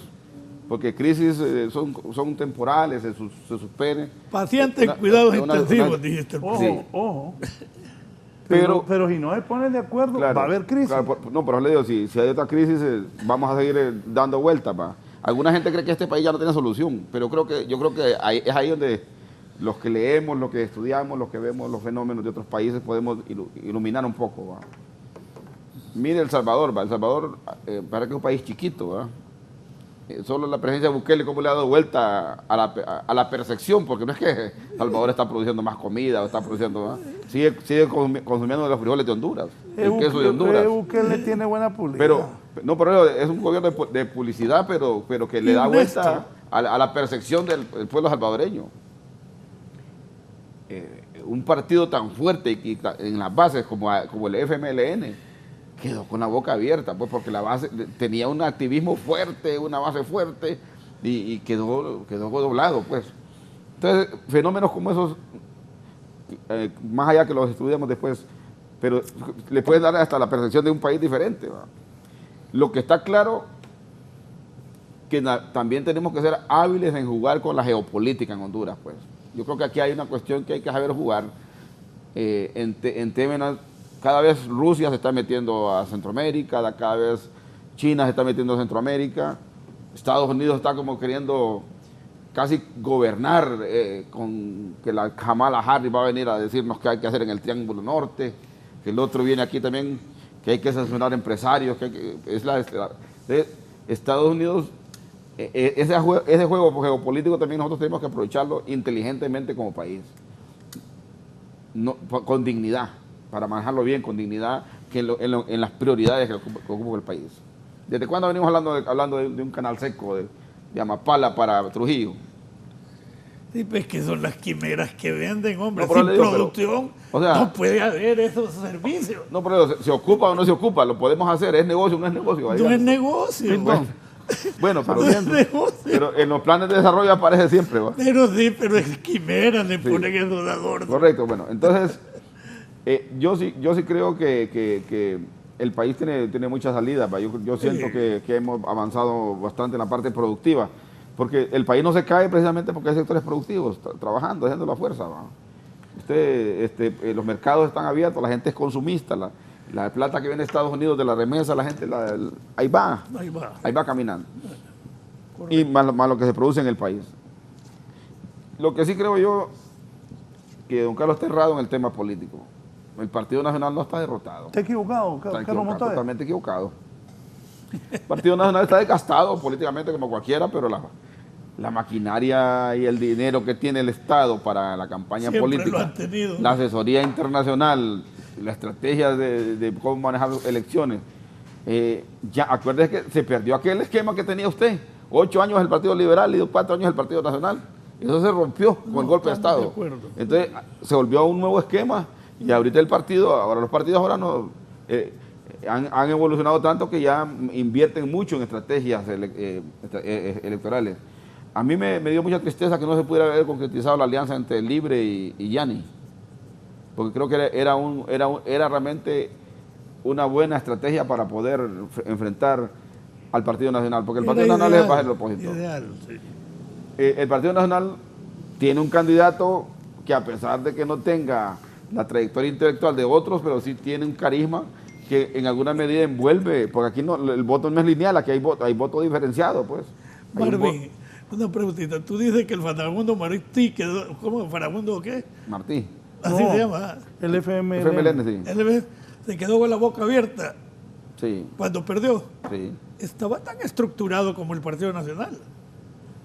porque crisis son temporales, se suspenden. Paciente en Una- cuidados una- intensivos, una- dijiste. Ojo, Sí. ojo. Pero- Pero si no se ponen de acuerdo, Claro, va a haber crisis. claro, no, pero le digo, si hay otra crisis, vamos a seguir dando vueltas. Alguna gente cree que este país ya no tiene solución, pero yo creo que es ahí donde los que leemos, los que estudiamos, los que vemos los fenómenos de otros países podemos iluminar un poco. ¿Va? Mire El Salvador, El Salvador parece que es un país chiquito, ¿va? Solo la presencia de Bukele, cómo le ha dado vuelta a la percepción, porque no es que El Salvador está produciendo más comida, o está produciendo, ¿va? Sigue consumiendo los frijoles de Honduras, el queso de Honduras. Bukele tiene buena publicidad. Pero es un gobierno de publicidad, pero que le da Honesto. vuelta a la percepción del pueblo salvadoreño. Un partido tan fuerte y en las bases como el FMLN quedó con la boca abierta, pues porque la base tenía un activismo fuerte, una base fuerte y quedó doblado, pues. Entonces, fenómenos como esos, más allá que los estudiamos después, pero le pueden dar hasta la percepción de un país diferente, ¿va? Lo que está claro que también tenemos que ser hábiles en jugar con la geopolítica en Honduras, pues. Yo creo que aquí hay una cuestión que hay que saber jugar en términos. Cada vez Rusia se está metiendo a Centroamérica, cada vez China se está metiendo a Centroamérica, Estados Unidos está como queriendo casi gobernar con que la Kamala Harris va a venir a decirnos qué hay que hacer en el Triángulo Norte, que el otro viene aquí también, que hay que sancionar empresarios, Estados Unidos, ese juego geopolítico también nosotros tenemos que aprovecharlo inteligentemente como país, con dignidad, para manejarlo bien, con dignidad, que en las prioridades que ocupa el país. ¿Desde cuándo venimos hablando de un canal seco de Amapala para Trujillo? Sí, pues que son las quimeras que venden, hombre. No, pero Sin le digo, producción o sea, no puede haber esos servicios. No, pero se ocupa o no se ocupa, lo podemos hacer, es negocio o no es negocio. No es negocio. Bueno, pero, No es negocio. pero en los planes de desarrollo aparece siempre, ¿va? Pero sí, pero es quimera, le ponen esos adornos. Correcto, bueno, entonces Yo sí creo que el país tiene muchas salidas. Yo siento que hemos avanzado bastante en la parte productiva, porque el país no se cae precisamente porque hay sectores productivos trabajando, haciendo la fuerza. Los mercados están abiertos, la gente es consumista, la plata que viene de Estados Unidos de la remesa, la gente ahí va caminando. Correcto. Y más lo que se produce en el país. Lo que sí creo yo, que don Carlos está errado en el tema político. El Partido Nacional no está derrotado. ¿Está equivocado, Carlos Montoya? Totalmente equivocado. El Partido Nacional está desgastado políticamente como cualquiera, pero la maquinaria y el dinero que tiene el Estado para la campaña política, la asesoría internacional, la estrategia de cómo manejar elecciones. Ya acuérdese que se perdió aquel esquema que tenía usted. 8 años el Partido Liberal y 4 años el Partido Nacional. Eso se rompió con el golpe de Estado. Entonces se volvió a un nuevo esquema y ahorita los partidos ahora no han evolucionado tanto que ya invierten mucho en estrategias electorales. A mí me dio mucha tristeza que no se pudiera haber concretizado la alianza entre Libre y Yani, porque creo que era realmente una buena estrategia para poder enfrentar al Partido Nacional, porque el Partido Nacional es el base del opositor. Sí. El Partido Nacional tiene un candidato que, a pesar de que no tenga la trayectoria intelectual de otros, pero sí tiene un carisma que en alguna medida envuelve, porque aquí el voto no es lineal, aquí hay voto diferenciado, pues. Marvin, una preguntita. Tú dices que el Farabundo Martí quedó, ¿cómo? ¿Farabundo qué? Martí. Así se llama. El FMLN, sí. Se quedó con la boca abierta. Sí. Cuando perdió. Sí. Estaba tan estructurado como el Partido Nacional,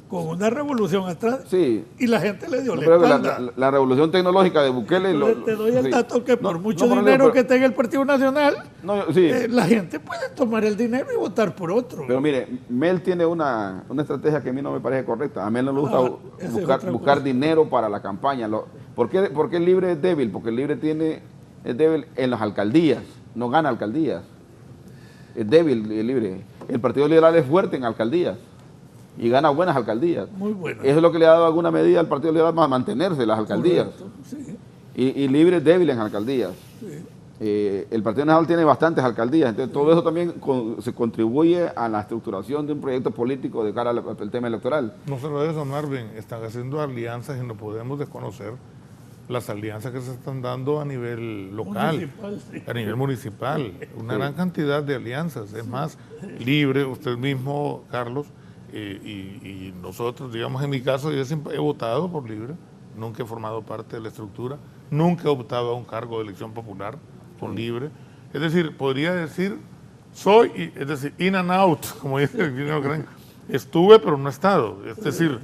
con una revolución atrás, sí. Y la gente le dio la espalda. La revolución tecnológica de Bukele... te doy el dato que por mucho dinero que tenga el Partido Nacional, la gente puede tomar el dinero y votar por otro. Pero mire, Mel tiene una estrategia que a mí no me parece correcta. A Mel no le gusta buscar dinero para la campaña. ¿Por qué el Libre es débil? Porque el Libre es débil en las alcaldías, no gana alcaldías. Es débil el Libre. El Partido Liberal es fuerte en alcaldías y gana buenas alcaldías. Muy buenas. Eso es lo que le ha dado alguna medida al Partido Liberal para mantenerse en las alcaldías. Sí. Y Libre es débil en alcaldías. Sí. El Partido Nacional tiene bastantes alcaldías, entonces todo eso también se contribuye a la estructuración de un proyecto político de cara al tema electoral. No solo eso, Marvin, están haciendo alianzas y no podemos desconocer las alianzas que se están dando a nivel local, a nivel municipal, una gran cantidad de alianzas. Es más, Libre, usted mismo, Carlos, y nosotros, digamos, en mi caso, yo siempre he votado por Libre, nunca he formado parte de la estructura, nunca he optado a un cargo de elección popular con Libre. Es decir, podría decir, es decir, in and out, como dice el gringo, estuve pero no he estado. Es decir,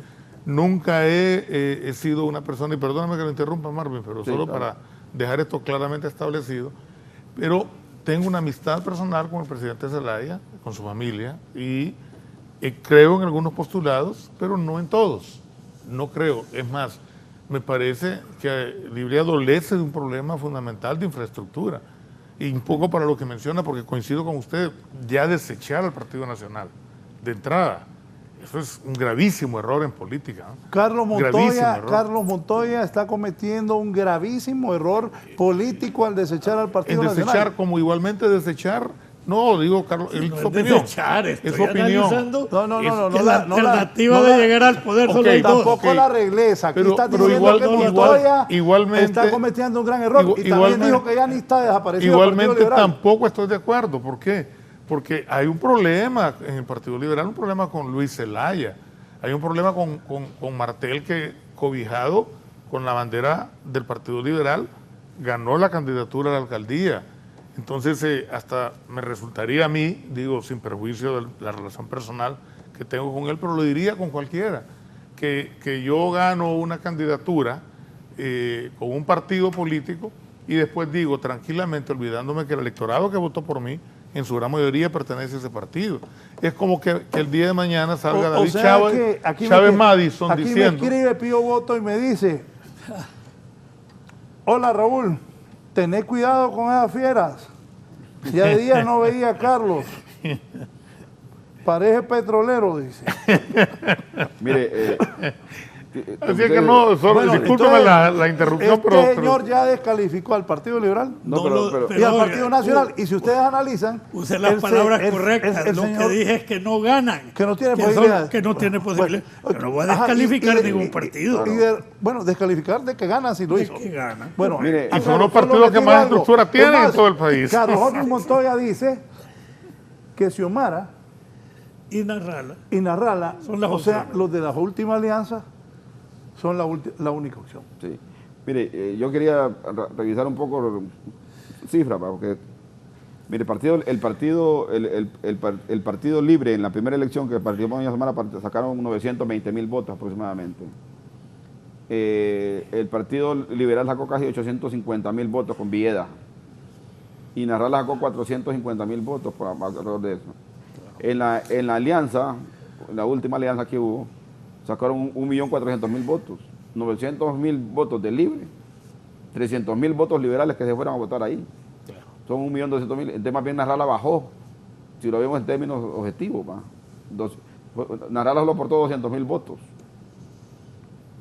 nunca he sido una persona, y perdóname que lo interrumpa, Marvin, pero solo para dejar esto claramente establecido, pero tengo una amistad personal con el presidente Zelaya, con su familia, y creo en algunos postulados, pero no en todos. No creo. Es más, me parece que Libre adolece de un problema fundamental de infraestructura. Y un poco para lo que menciona, porque coincido con usted, ya desechar al Partido Nacional de entrada. Eso es un gravísimo error en política, ¿no? Carlos Montoya está cometiendo un gravísimo error político al desechar al Partido Nacional. Desechar, como igualmente desechar, no, digo, Carlos, es su opinión. Es su opinión. No, la alternativa de llegar al poder son los dos. Tampoco la regresa. Aquí está diciendo que Montoya está cometiendo un gran error. Y también dijo que ya ni está desaparecido. Igualmente tampoco estoy de acuerdo. ¿Por qué? Porque hay un problema en el Partido Liberal, un problema con Luis Zelaya, hay un problema con Martel, que, cobijado con la bandera del Partido Liberal, ganó la candidatura a la alcaldía. Entonces, hasta me resultaría a mí, digo, sin perjuicio de la relación personal que tengo con él, pero lo diría con cualquiera, que yo gano una candidatura con un partido político y después digo tranquilamente, olvidándome que el electorado que votó por mí, en su gran mayoría pertenece a ese partido. Es como que el día de mañana salga David Chávez Madison diciendo... Aquí me escribe Pío Voto y me dice: hola Raúl, tené cuidado con esas fieras. Ya de días no veía a Carlos. Parece petrolero, dice. Mire, Así es que no, solo, Bueno, discúlpeme entonces, la interrupción, este pero señor ya descalificó al Partido Liberal No, y al Partido Nacional. Y si ustedes analizan... Usé las palabras correctas. Lo que dije es que no ganan. Que no tiene posibilidades. Que no tiene posibilidades. Bueno, Yo no voy a descalificar ningún partido. Bueno, descalificar de que ganan si lo hizo. Que ganan. Bueno, Mire, y son los partidos que más estructura tienen en todo el país. Carlos Jorge Montoya dice que Xiomara Y Narrala. y Narrala, Son las o sea, opciones. los de la última alianza, son la única opción. Sí. Mire, yo quería revisar un poco cifras, porque mire, el partido Libre en la primera elección que participó en la semana sacaron 920.000 votos aproximadamente. El Partido Liberal sacó casi 850.000 votos con Villeda y Narrala sacó 450.000 votos por alrededor de eso. En la alianza, la última alianza que hubo, sacaron 1.400.000 votos, 900.000 votos de Libre, 300.000 votos liberales que se fueron a votar ahí. Son 1.200.000. Entonces más bien Narrala bajó, si lo vemos en términos objetivos. Narrala solo aportó 200.000 votos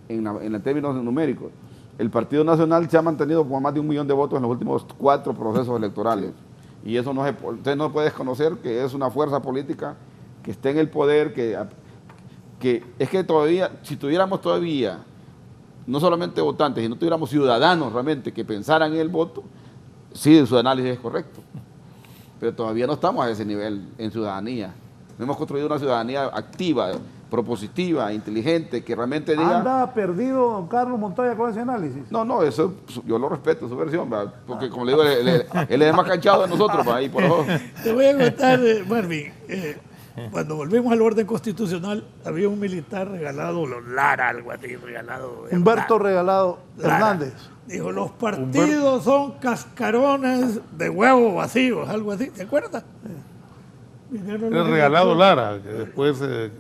en términos numéricos. El Partido Nacional se ha mantenido con más de 1 millón de votos en los últimos 4 procesos electorales. Y eso usted no puede desconocer que es una fuerza política que está en el poder, que es que todavía, si tuviéramos todavía, no solamente votantes, si no tuviéramos ciudadanos realmente que pensaran en el voto, sí, su análisis es correcto. Pero todavía no estamos a ese nivel en ciudadanía. No hemos construido una ciudadanía activa, propositiva, inteligente, que realmente diga... ¿Anda perdido don Carlos Montoya con ese análisis? No, eso yo lo respeto, su versión, ¿verdad? Porque como le digo, él es más canchado de nosotros, ¿verdad? Y por eso... Te voy a contar, Marvin, cuando volvimos al orden constitucional, había un militar regalado, Lara, algo así, regalado. Humberto Regalado Lara. Hernández. Dijo, los partidos son cascarones de huevos vacíos, algo así, ¿te acuerdas? Vinieron el los regalado electores. Lara, que después,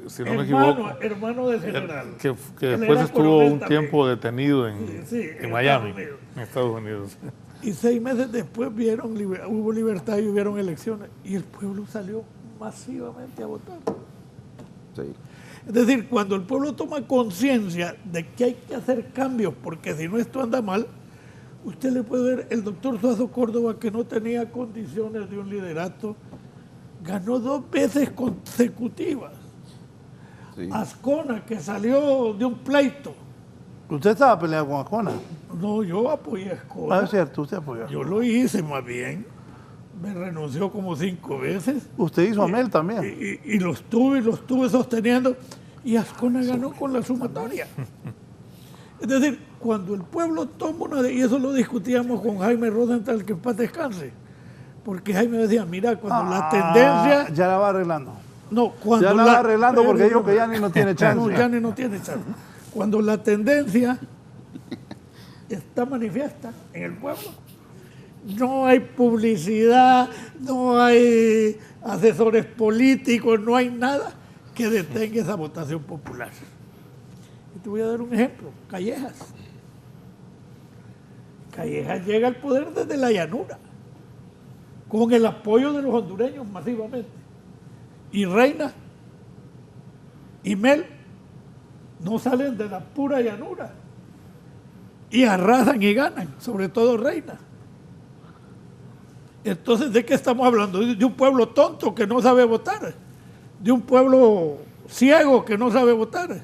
si no me equivoco, hermano del general. que Él después era estuvo coronel un también. tiempo detenido en en Miami, Estados Unidos. en Estados Unidos. Y 6 meses después hubo libertad y hubieron elecciones. Y el pueblo salió masivamente a votar. Sí. Es decir, cuando el pueblo toma conciencia de que hay que hacer cambios, porque si no esto anda mal, usted le puede ver, el doctor Suazo Córdoba, que no tenía condiciones de un liderato, ganó 2 veces consecutivas. Sí. Ascona, que salió de un pleito. Usted estaba peleado con Ascona. No, yo apoyé a Ascona. Es cierto, usted apoyó. Yo lo hice más bien. Me renunció como 5 veces. Usted hizo a Mel también. Y los tuve sosteniendo. Y Ascona ganó con la sumatoria. Es decir, cuando el pueblo toma y eso lo discutíamos con Jaime Rosenthal, que en paz descanse. Porque Jaime decía, mira, cuando la tendencia... Ya la va arreglando. No, cuando Ya la va arreglando porque dijo que Yanni no tiene chance. No, Yanni no tiene chance. Cuando la tendencia está manifiesta en el pueblo, no hay publicidad, no hay asesores políticos, no hay nada que detenga esa votación popular. Y te voy a dar un ejemplo, Callejas. Callejas llega al poder desde la llanura, con el apoyo de los hondureños masivamente. Y Reina y Mel no salen de la pura llanura y arrasan y ganan, sobre todo Reina. Entonces, ¿de qué estamos hablando? De un pueblo tonto que no sabe votar, de un pueblo ciego que no sabe votar,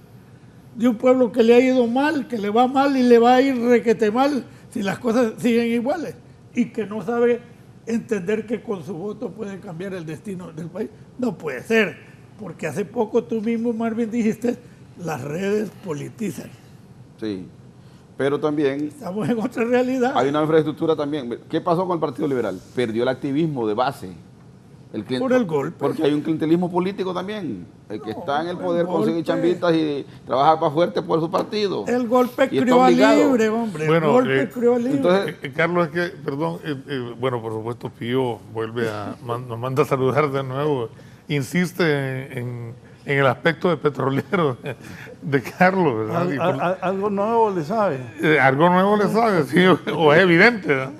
de un pueblo que le ha ido mal, que le va mal y le va a ir requete mal si las cosas siguen iguales, y que no sabe entender que con su voto puede cambiar el destino del país. No puede ser, porque hace poco tú mismo, Marvin, dijiste, las redes politizan. Sí. Pero también Estamos en otra realidad. hay una infraestructura también. ¿Qué pasó con el Partido Liberal? Perdió el activismo de base. Por el golpe. Porque hay un clientelismo político también. El que está en el por poder el consigue golpe. chambitas y trabaja para fuerte por su partido. El golpe Y está crió a obligado. libre, hombre. Bueno, el golpe crió a libre. entonces, Carlos, es que, perdón, bueno, por supuesto, Pío nos manda a saludar de nuevo. Insiste en el aspecto de petrolero de Carlos, ¿verdad? Algo nuevo le sabe. Algo nuevo le sabe, sí, o es evidente, ¿verdad?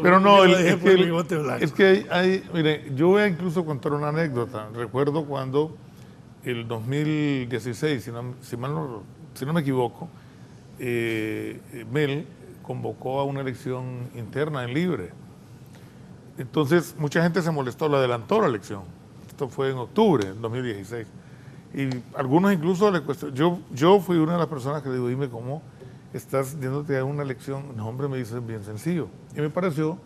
Pero no, Yo lo dejé por mi bote blanco. es que mire, yo voy a incluso contar una anécdota. Recuerdo cuando el 2016, si mal no si no me equivoco, Mel convocó a una elección interna en Libre. Entonces, mucha gente se molestó, lo adelantó la elección. Esto fue en octubre del 2016. Y algunos incluso le cuestionaron. Yo fui una de las personas que le digo, dime cómo estás yéndote a una elección. No, hombre, me dice, bien sencillo. Y me pareció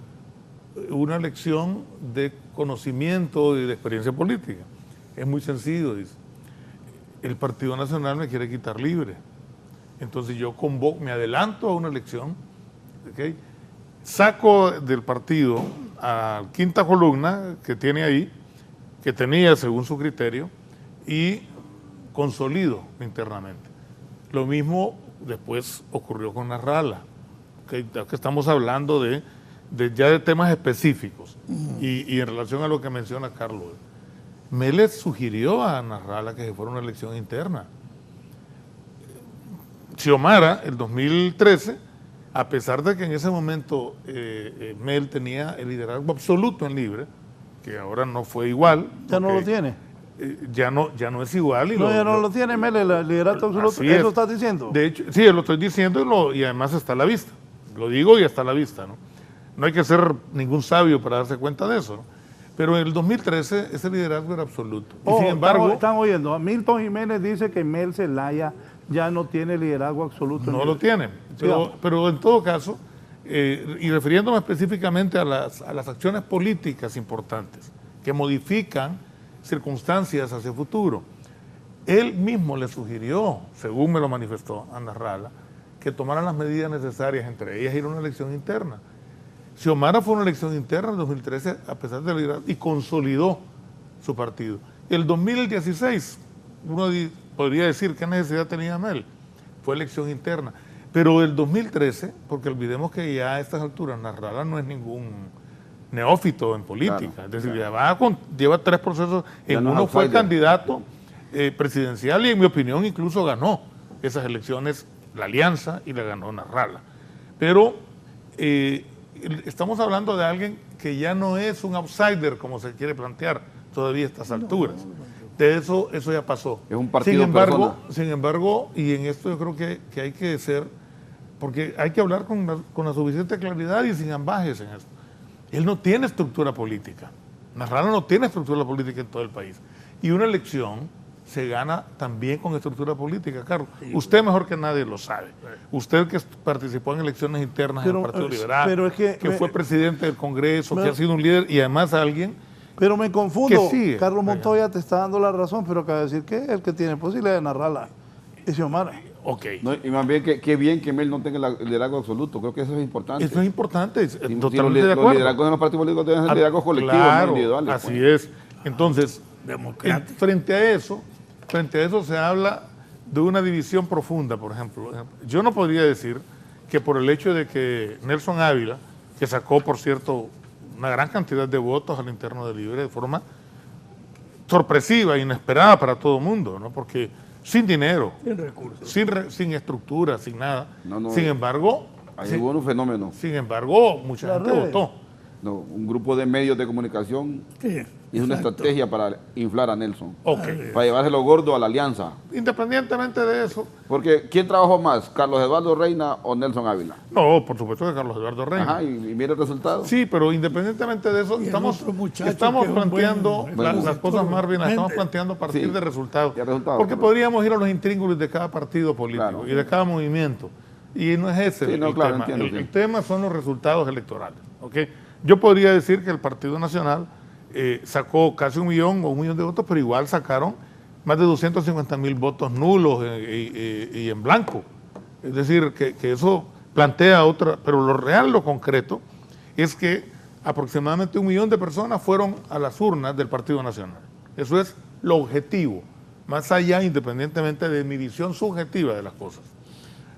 una elección de conocimiento y de experiencia política. Es muy sencillo, dice. El Partido Nacional me quiere quitar Libre. Entonces yo me adelanto a una elección, ¿okay? Saco del partido a quinta columna que tiene ahí, que tenía según su criterio, y consolido internamente. Lo mismo después ocurrió con Narrala, que estamos hablando ya de temas específicos, y en relación a lo que menciona Carlos. Mel sugirió a Narrala que se fuera una elección interna. Xiomara, el 2013, a pesar de que en ese momento Mel tenía el liderazgo absoluto en Libre, que ahora no fue igual. Ya no lo tiene. Ya no es igual. Y ya no lo tiene Mel, el liderato absoluto. ¿Eso estás diciendo? De hecho, sí, lo estoy diciendo y además está a la vista. Lo digo y está a la vista, ¿no? No hay que ser ningún sabio para darse cuenta de eso, ¿no? Pero en el 2013 ese liderazgo era absoluto. Y sin embargo... Están oyendo, Milton Jiménez dice que Mel Zelaya ya no tiene liderazgo absoluto. No lo tiene, pero en todo caso, y refiriéndome específicamente a las acciones políticas importantes que modifican circunstancias hacia el futuro, él mismo le sugirió, según me lo manifestó a Narrala, que tomaran las medidas necesarias, entre ellas ir a una elección interna. Xiomara fue una elección interna en 2013, a pesar de liderazgo, y consolidó su partido. El 2016, uno podría decir qué necesidad tenía Mel, fue elección interna. Pero el 2013, porque olvidemos que ya a estas alturas Narrala no es ningún neófito en política, claro, es decir, lleva 3 procesos, en uno fue candidato presidencial y en mi opinión incluso ganó esas elecciones, la alianza, y la ganó Narrala. Pero estamos hablando de alguien que ya no es un outsider como se quiere plantear todavía a estas alturas. De eso ya pasó. Es un partido sin embargo, y en esto yo creo que hay que ser, porque hay que hablar con la suficiente claridad y sin ambajes en esto. Él no tiene estructura política. Narrala no tiene estructura política en todo el país. Y una elección se gana también con estructura política, Carlos. Usted mejor que nadie lo sabe. Usted que participó en elecciones internas en el Partido Liberal, que fue presidente del Congreso, que ha sido un líder y además alguien... Pero me confundo. Carlos Montoya te está dando la razón, pero acaba de decir que el que tiene posibilidad de Narrala es Xiomara. Ok. No, y más bien, qué bien que Mel no tenga el liderazgo absoluto. Creo que eso es importante. Eso es importante. Totalmente de acuerdo. Los liderazgos de los partidos políticos deben ser liderazgos colectivos, claro, no individuales. Así es. Entonces, frente a eso se habla de una división profunda, por ejemplo. Yo no podría decir que por el hecho de que Nelson Ávila, que sacó, por cierto, una gran cantidad de votos al interno de Libre de forma sorpresiva, inesperada para todo el mundo, ¿no? Porque sin dinero, sin recursos, sin estructura, sin nada. Sin embargo... Hay un fenómeno. Sin embargo, mucha gente votó. No, un grupo de medios de comunicación hizo una estrategia para inflar a Nelson. Para llevárselo gordo a la alianza. Independientemente de eso. Porque, ¿quién trabajó más? ¿Carlos Eduardo Reina o Nelson Ávila? No, por supuesto que Carlos Eduardo Reina. Ajá, y mira el resultado. Sí, pero independientemente de eso, estamos planteando las cosas más bien, las estamos planteando a partir de resultados. Porque podríamos ir a los intríngulis de cada partido político y de cada movimiento. Y no es ese el tema. El tema son los resultados electorales. ¿Okay? Yo podría decir que el Partido Nacional sacó casi 1 millón o 1 millón de votos, pero igual sacaron más de 250,000 votos nulos y en blanco. Es decir, que eso plantea otra, pero lo real, lo concreto, es que aproximadamente 1 millón de personas fueron a las urnas del Partido Nacional. Eso es lo objetivo, más allá, independientemente de mi visión subjetiva de las cosas.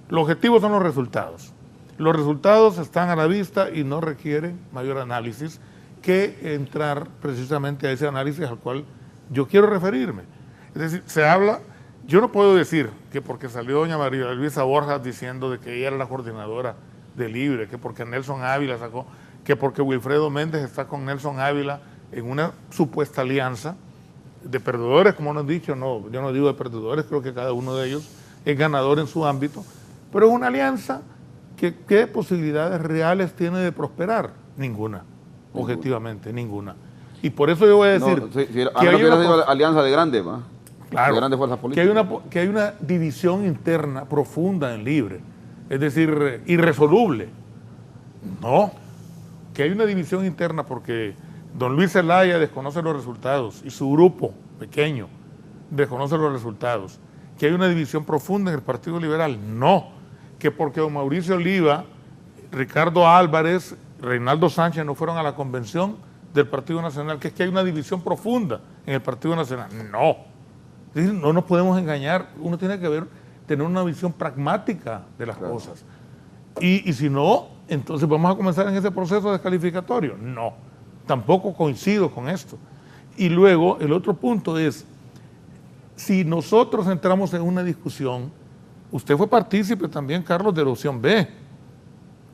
Los objetivos son los resultados. Los resultados están a la vista y no requieren mayor análisis que entrar precisamente a ese análisis al cual yo quiero referirme. Es decir, se habla, yo no puedo decir que porque salió doña María Luisa Borjas diciendo de que ella era la coordinadora de Libre, que porque Nelson Ávila sacó, que porque Wilfredo Méndez está con Nelson Ávila en una supuesta alianza de perdedores, como nos han dicho, no, yo no digo de perdedores, creo que cada uno de ellos es ganador en su ámbito, pero es una alianza que ¿qué posibilidades reales tiene de prosperar? Ninguna, objetivamente, ninguna. Y por eso yo voy a decir que hay una alianza de grandes, ¿va? Claro, de grandes fuerzas políticas. Que hay una división interna profunda en Libre, es decir, irresoluble. No, que hay una división interna porque don Luis Zelaya desconoce los resultados y su grupo pequeño desconoce los resultados. Que hay una división profunda en el Partido Liberal. No, que porque don Mauricio Oliva, Ricardo Álvarez, Reinaldo Sánchez no fueron a la convención del Partido Nacional, que es que hay una división profunda en el Partido Nacional. No, es decir, no nos podemos engañar, uno tiene que tener una visión pragmática de las cosas. Y si no, entonces vamos a comenzar en ese proceso descalificatorio. No, tampoco coincido con esto. Y luego el otro punto es, si nosotros entramos en una discusión, usted fue partícipe también, Carlos, de la opción B.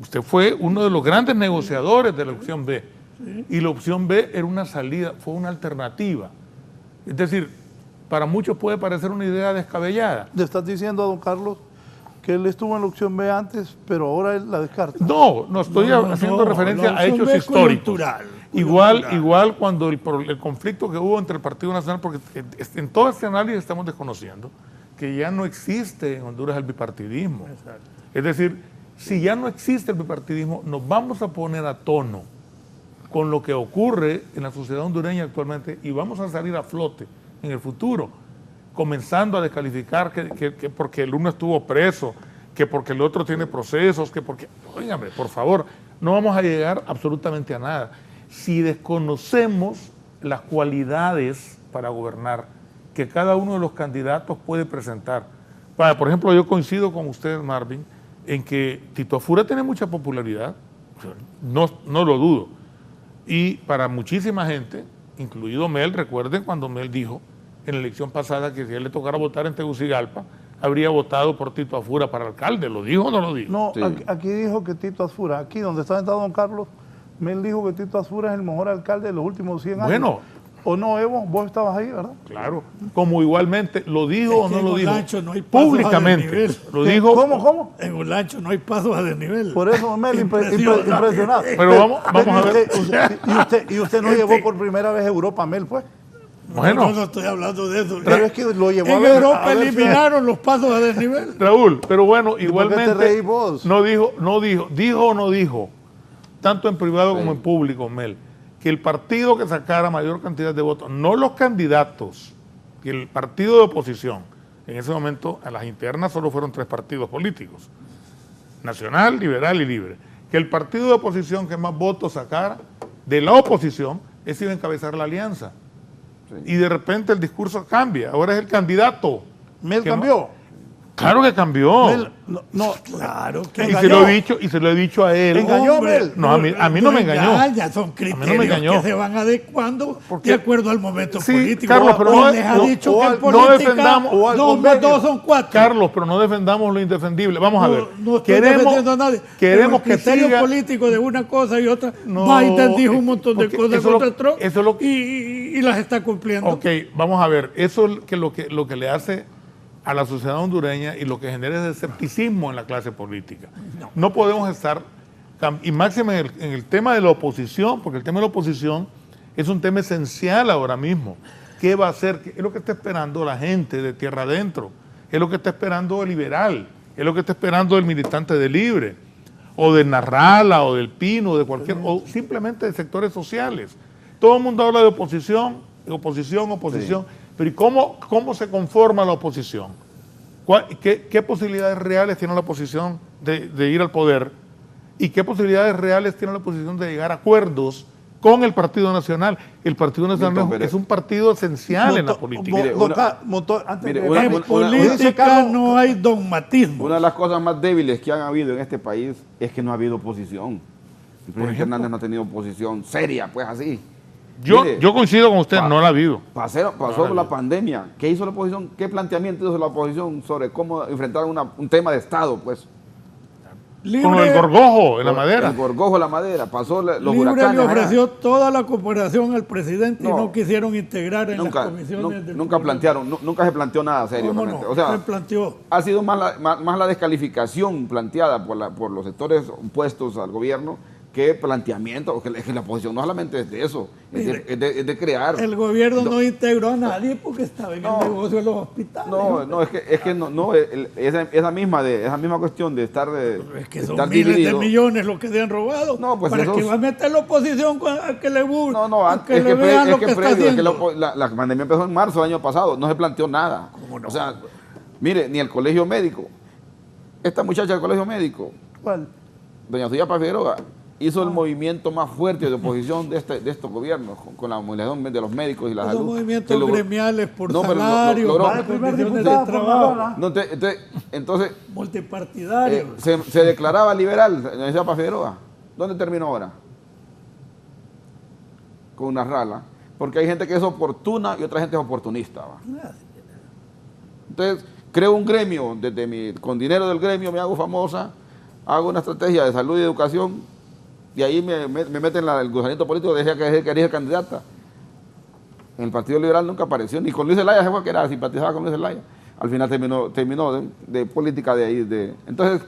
Usted fue uno de los grandes negociadores de la opción B. Sí. Y la opción B era una salida, fue una alternativa. Es decir, para muchos puede parecer una idea descabellada. ¿Le estás diciendo a don Carlos que él estuvo en la opción B antes, pero ahora él la descarta? No estoy haciendo referencia a hechos históricos. Igual cuando el conflicto que hubo entre el Partido Nacional, porque en todo este análisis estamos desconociendo que ya no existe en Honduras el bipartidismo. Exacto. Es decir, si ya no existe el bipartidismo, nos vamos a poner a tono con lo que ocurre en la sociedad hondureña actualmente y vamos a salir a flote en el futuro, comenzando a descalificar que porque el uno estuvo preso, que porque el otro tiene procesos, que porque... Óigame, por favor, no vamos a llegar absolutamente a nada. Si desconocemos las cualidades para gobernar que cada uno de los candidatos puede presentar. Por ejemplo, yo coincido con usted, Marvin, en que Tito Afura tiene mucha popularidad, no lo dudo. Y para muchísima gente, incluido Mel, recuerden cuando Mel dijo en la elección pasada que si a él le tocara votar en Tegucigalpa, habría votado por Tito Afura para alcalde. ¿Lo dijo o no lo dijo? No, sí. Aquí dijo que Tito Afura, aquí donde está sentado don Carlos, Mel dijo que Tito Afura es el mejor alcalde de los últimos 100 años. Bueno. ¿O no, Evo? Vos estabas ahí, ¿verdad? Claro. Como igualmente, ¿lo dijo o no lo dijo? No hay públicamente. Lo dijo. ¿Cómo? En Olancho no hay pasos a desnivel. Por eso, Mel, impresionado. Pero vamos a ver. ¿Y usted no llevó por primera vez Europa, Mel, pues? Bueno. No estoy hablando de eso. Pero es que lo llevó en Europa eliminaron los pasos a desnivel. Raúl, pero bueno, igualmente. ¿Por qué te reí vos? Dijo o no dijo, tanto en privado como en público, Mel, que el partido que sacara mayor cantidad de votos, no los candidatos, que el partido de oposición, en ese momento a las internas solo fueron 3 partidos políticos, Nacional, Liberal y Libre, que el partido de oposición que más votos sacara de la oposición, ese iba a encabezar la alianza. Sí. Y de repente el discurso cambia, ahora es el candidato. ¿Mel cambió? Claro que cambió. Mel, claro que engañó. Y se lo he dicho a él. ¿Engañó, Mel? No, a mí no me engañó. Ya son criterios que se van adecuando de acuerdo al momento político. Carlos, pero no les ha dicho que en política no defendamos 2 más 2 son 4. Carlos, pero no defendamos lo indefendible. Vamos a ver. No estoy defendiendo a nadie. Queremos que siga. El criterio político de una cosa y otra. Biden dijo un montón de cosas contra Trump y las está cumpliendo. Ok, vamos a ver. Eso es lo que le hace a la sociedad hondureña y lo que genera es escepticismo en la clase política. No podemos estar, y máximo en el tema de la oposición, porque el tema de la oposición es un tema esencial ahora mismo. ¿Qué va a hacer? ¿Qué es lo que está esperando la gente de tierra adentro? ¿Qué es lo que está esperando el liberal? ¿Qué es lo que está esperando el militante de Libre? O de Narrala, o del Pino, o de cualquier, o simplemente de sectores sociales. Todo el mundo habla de oposición, sí. Pero ¿y cómo se conforma la oposición? ¿Qué posibilidades reales tiene la oposición de ir al poder? ¿Y qué posibilidades reales tiene la oposición de llegar a acuerdos con el Partido Nacional? El Partido Nacional es un partido esencial en la política. En política no hay dogmatismo. Una de las cosas más débiles que han habido en este país es que no ha habido oposición. El presidente Hernández no ha tenido oposición seria, pues así. Yo coincido con usted, no la ha habido. Pasó la pandemia. ¿Qué hizo la oposición? ¿Qué planteamiento hizo la oposición sobre cómo enfrentar un tema de Estado? Pues Con el gorgojo en la madera. El gorgojo en la madera, pasó los Libre huracanes. le ofreció toda la cooperación al presidente y No. no quisieron integrar en Nunca, las comisiones del nunca Congreso. plantearon, nunca se planteó nada serio. ¿Cómo realmente. no? O sea, Se planteó. ha sido más la descalificación planteada por los sectores opuestos al gobierno que planteamiento. Es que la oposición no solamente es de eso, Mire, es de crear. El gobierno no integró a nadie porque estaba en el negocio de los hospitales. No, es que esa misma cuestión de estar Es que de son estar miles dividido. de millones los que se han robado. No, pues ¿para esos- que va a meter la oposición a que le burlen? No, a que le vean lo que está previo, es que haciendo? la pandemia empezó en marzo del año pasado, no se planteó nada. ¿Cómo no? O sea, mire, ni el colegio médico, esta muchacha del colegio médico, ¿Cuál? doña Sofía Paz Figueroa, hizo el movimiento más fuerte de oposición de estos gobiernos, con la movilización de los médicos y la Los salud. movimientos Se logró- gremiales por No, pero salario, logró- Va el primer condiciones diputado de por trabajo, Madonna. No, entonces multipartidarios. se declaraba liberal, doña Sofía Paz Figueroa. ¿Dónde terminó ahora? Con una rala. Porque hay gente que es oportuna y otra gente es oportunista. ¿va? Entonces, creo un gremio, con dinero del gremio me hago famosa, hago una estrategia de salud y educación, y ahí me meten el gusanito político, decía que quería ser candidata. En el Partido Liberal nunca apareció, ni con Luis Zelaya, se fue que era, simpatizaba con Luis Zelaya. Al final terminó de política de ahí. Entonces,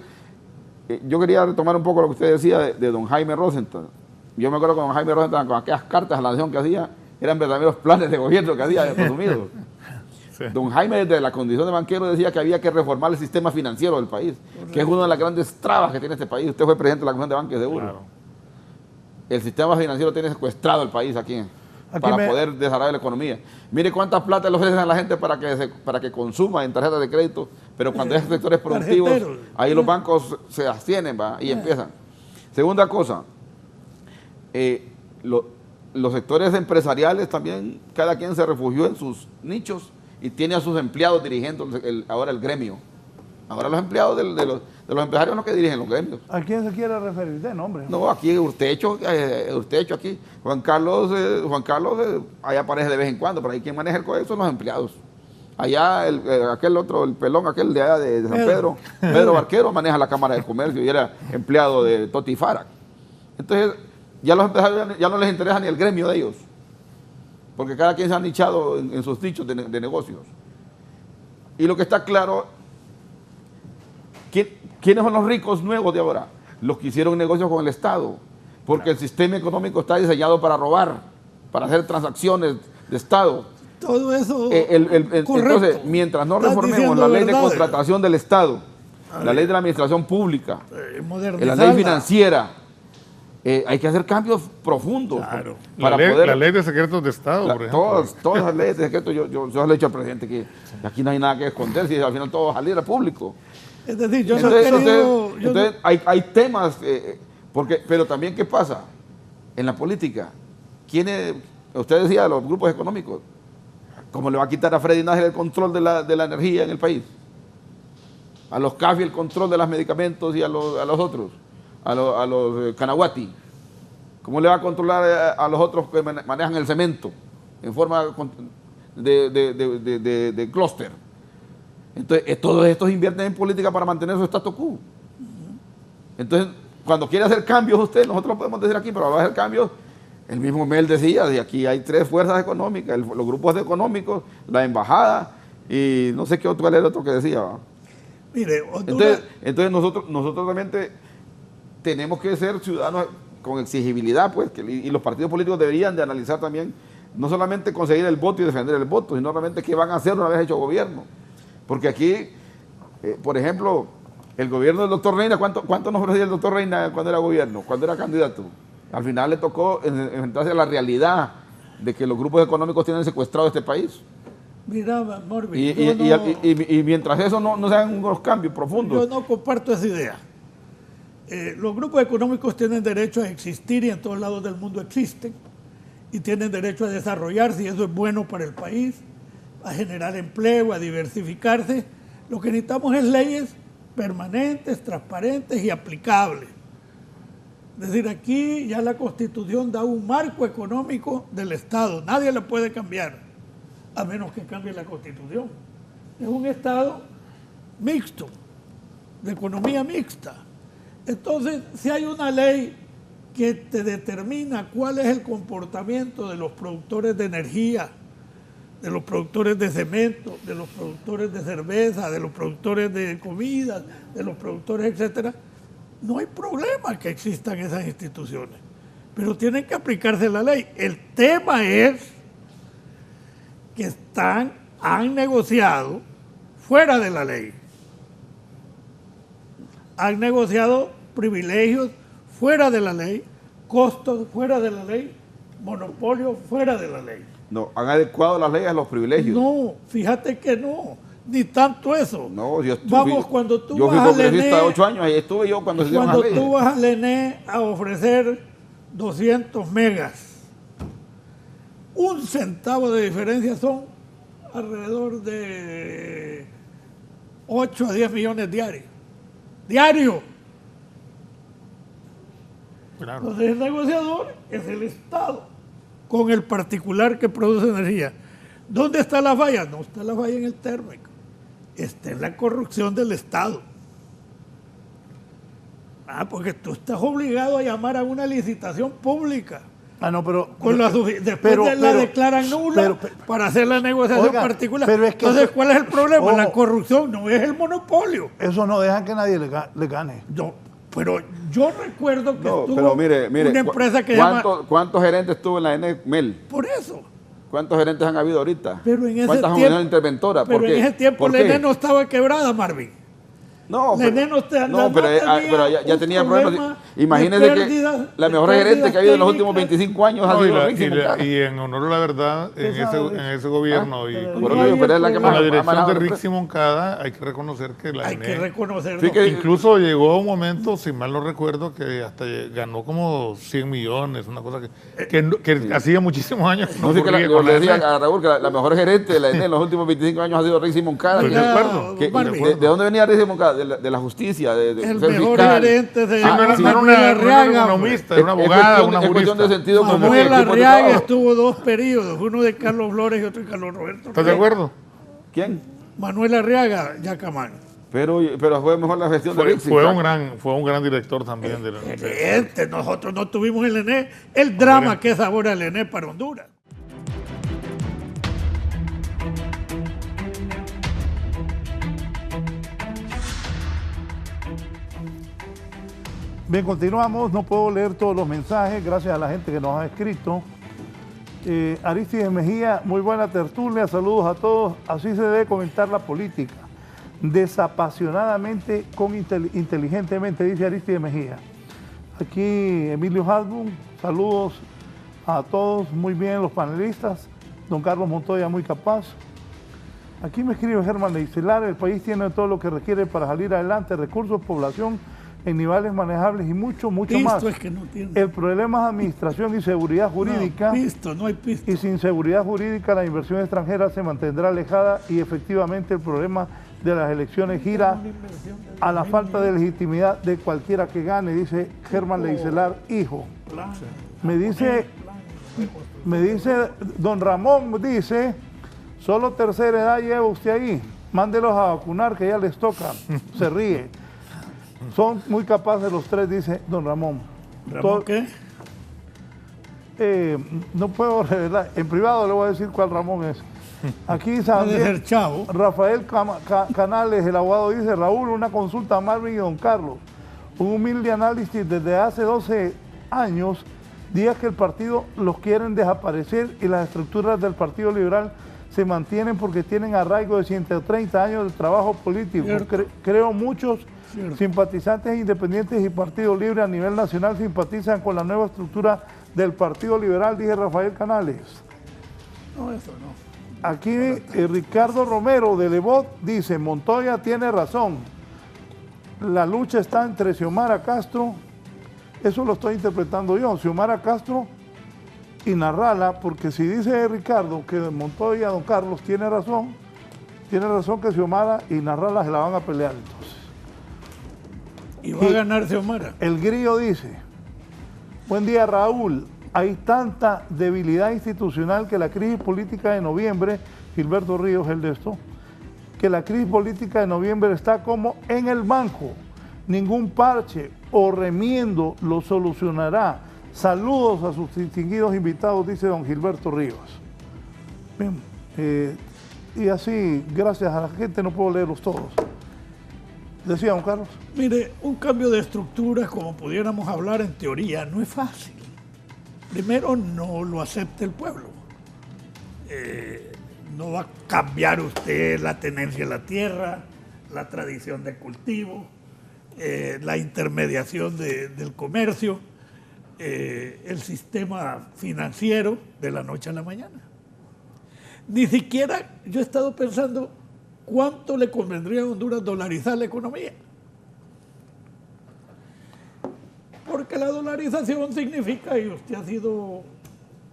yo quería retomar un poco lo que usted decía de don Jaime Rosenthal. Yo me acuerdo con don Jaime Rosenthal, con aquellas cartas a la nación que hacía, eran verdaderos planes de gobierno que había de Estados Unidos. Sí. Don Jaime, desde la condición de banquero, decía que había que reformar el sistema financiero del país, que es una de las grandes trabas que tiene este país. Usted fue presidente de la Comisión de Banca y Seguros. Claro. El sistema financiero tiene secuestrado el país aquí para poder desarrollar la economía. Mire cuánta plata le ofrecen a la gente para que consuma en tarjetas de crédito, pero cuando es sectores productivos, tarjeteros. ahí los bancos se abstienen y empiezan. Segunda cosa, los sectores empresariales también, cada quien se refugió en sus nichos y tiene a sus empleados dirigiendo ahora el gremio. Ahora los empleados de los empresarios son los que dirigen los gremios. ¿A quién se quiere referir? De nombre. No, aquí Urtecho aquí. Juan Carlos allá aparece de vez en cuando, pero ahí quien maneja el código son los empleados. Allá aquel otro, el pelón aquel de allá de San Pedro, Pedro Barquero, maneja la Cámara de Comercio y era empleado de Toti Fara. Entonces, ya los empresarios ya no les interesa ni el gremio de ellos, porque cada quien se ha nichado en sus nichos de negocios. Y lo que está claro, ¿quiénes son los ricos nuevos de ahora? Los que hicieron negocios con el Estado, porque el sistema económico está diseñado para robar, para hacer transacciones de Estado. Todo eso. Entonces, mientras no Estás reformemos diciendo la ley de verdades. contratación del Estado, la ley de la administración pública, la Modernizarla. ley financiera, hay que hacer cambios profundos Claro. para la poder... ley de secretos de Estado, por ejemplo. Todas las leyes de secreto, yo se lo he dicho al presidente que aquí no hay nada que esconder, si al final todo va a salir al público. Es decir, yo no he querido. Entonces, hay temas, pero también, ¿qué pasa? En la política, usted decía, los grupos económicos, ¿cómo le va a quitar a Freddy Nájera el control de la energía en el país? A los CAFI el control de los medicamentos y a los otros, a los Canaguati. ¿Cómo le va a controlar a los otros que manejan el cemento en forma de clúster? Entonces, todos estos invierten en política para mantener su status quo. Entonces, cuando quiere hacer cambios usted, nosotros lo podemos decir aquí, pero va a hacer cambios. El mismo Mel decía, de aquí hay 3 fuerzas económicas, los grupos económicos, la embajada y no sé cuál era el otro que decía. ¿va? Mire, Honduras, Entonces nosotros realmente tenemos que ser ciudadanos con exigibilidad, pues, y los partidos políticos deberían de analizar también, no solamente conseguir el voto y defender el voto, sino realmente qué van a hacer una vez hecho gobierno. Porque aquí, por ejemplo, el gobierno del doctor Reina, ¿cuánto nos ofrecía el doctor Reina cuando era gobierno, cuando era candidato? Al final le tocó enfrentarse a la realidad de que los grupos económicos tienen secuestrado este país. mira, Morbi, Y mientras eso no se hagan unos cambios profundos. yo no comparto esa idea. Los grupos económicos tienen derecho a existir y en todos lados del mundo existen y tienen derecho a desarrollarse y eso es bueno para el país, a generar empleo, a diversificarse. Lo que necesitamos es leyes permanentes, transparentes y aplicables. Es decir, aquí ya la Constitución da un marco económico del Estado, nadie la puede cambiar, a menos que cambie la Constitución. Es un Estado mixto, de economía mixta. Entonces, si hay una ley que te determina cuál es el comportamiento de los productores de energía, de los productores de cemento, de los productores de cerveza, de los productores de comida, de los productores, etcétera, no hay problema que existan esas instituciones, pero tienen que aplicarse la ley. El tema es que han negociado fuera de la ley, han negociado privilegios fuera de la ley, costos fuera de la ley, monopolios fuera de la ley. No, han adecuado las leyes a los privilegios. No, fíjate que no, ni tanto eso. No, Cuando tú yo fui vas congresista de 8 años, ahí estuve yo cuando se dieron las Cuando leyes. tú vas al ENE a ofrecer 200 megas, 1 centavo de diferencia son alrededor de 8 a 10 millones diarios. ¡Diario! Claro. Entonces el negociador es el Estado con el particular que produce energía. ¿Dónde está la falla? No está la falla en el térmico, está en la corrupción del Estado. Porque tú estás obligado a llamar a una licitación pública. No, pero Después la declaran nula para hacer la negociación particular. Pero es que entonces, ¿cuál es el problema? La corrupción no es el monopolio. Eso no deja que nadie le gane. No, pero yo recuerdo que estuvo pero mire, una empresa que ¿cuántos gerentes tuvo en la ENEMEL? Por eso. ¿Cuántos gerentes han habido ahorita? Pero en ese ¿Cuántas tiempo, unidades interventoras? pero en ese tiempo la ENE no estaba quebrada, Marvin. No, pero ya tenía problemas. Imagínese que la mejor gerente que ha habido en los últimos 25 años ha sido Ríximo Cara. Y en honor a la verdad, en ese gobierno pero es la que más la dirección de Ríximo Ríximo Moncada, hay que reconocer que la ENE incluso llegó un momento, si mal no recuerdo, que hasta ganó como 100 millones, una cosa que hacía muchísimos años. No sé que le decía a Raúl que la mejor gerente de la ENE en los últimos 25 años ha sido Ríximo Moncada. ¿De dónde venía Ríximo Moncada? De la justicia, de el ser mejor fiscal. gerente de era una economista, era una abogada, una jurista. Manuel Arriaga estuvo 2 periodos, uno de Carlos Flores y otro de Carlos Roberto. ¿Estás de acuerdo? ¿Quién? Manuel Arriaga, Yacamán. Pero fue mejor la gestión de Ríximo. Fue un gran director también. Nosotros no tuvimos el ENE, el drama que es ahora el ENE para Honduras. Bien, continuamos. No puedo leer todos los mensajes, gracias a la gente que nos ha escrito. Aristides Mejía, muy buena tertulia, saludos a todos. Así se debe comentar la política, desapasionadamente, inteligentemente, dice Aristides Mejía. Aquí Emilio Hasbun, saludos a todos, muy bien los panelistas. Don Carlos Montoya, muy capaz. Aquí me escribe Germán Leicelar, el país tiene todo lo que requiere para salir adelante, recursos, población, en niveles manejables y mucho más. Es que no tiene. El problema es administración y seguridad jurídica. No hay pista. Y sin seguridad jurídica la inversión extranjera se mantendrá alejada y efectivamente el problema de las elecciones gira a la falta de legitimidad de cualquiera que gane, dice Germán Leicelar, hijo. Me dice don Ramón, dice, solo tercera edad lleva usted ahí, mándelos a vacunar que ya les toca, se ríe. Son muy capaces los 3, dice don Ramón. ¿Ramón qué? No puedo revelar, en privado le voy a decir cuál Ramón es. Aquí también Rafael Canales, el abogado, dice, Raúl, una consulta a Marvin y don Carlos. Un humilde análisis desde hace 12 años, días que el partido los quieren desaparecer y las estructuras del Partido Liberal se mantienen porque tienen arraigo de 130 años de trabajo político. Creo muchos simpatizantes independientes y Partido Libre a nivel nacional simpatizan con la nueva estructura del Partido Liberal, dice Rafael Canales. No, eso no. Aquí Ricardo Romero de Lebot dice, Montoya tiene razón, la lucha está entre Xiomara Castro, eso lo estoy interpretando yo, Xiomara Castro y Narrala, porque si dice Ricardo que Montoya, don Carlos, tiene razón que Xiomara y Narrala se la van a pelear entonces. Y va a ganar Xiomara. El Grillo dice, buen día Raúl, hay tanta debilidad institucional que la crisis política de noviembre, Gilberto Ríos, el de esto, que la crisis política de noviembre está como en el banco, ningún parche o remiendo lo solucionará. Saludos a sus distinguidos invitados, dice don Gilberto Ríos. Bien, y así, gracias a la gente, no puedo leerlos todos. Decía don Carlos. Mire, un cambio de estructura, como pudiéramos hablar en teoría, no es fácil. Primero, no lo acepta el pueblo. No va a cambiar usted la tenencia de la tierra, la tradición de cultivo, la intermediación del comercio, el sistema financiero de la noche a la mañana. Ni siquiera yo he estado pensando cuánto le convendría a Honduras dolarizar la economía. Porque la dolarización significa, y usted ha sido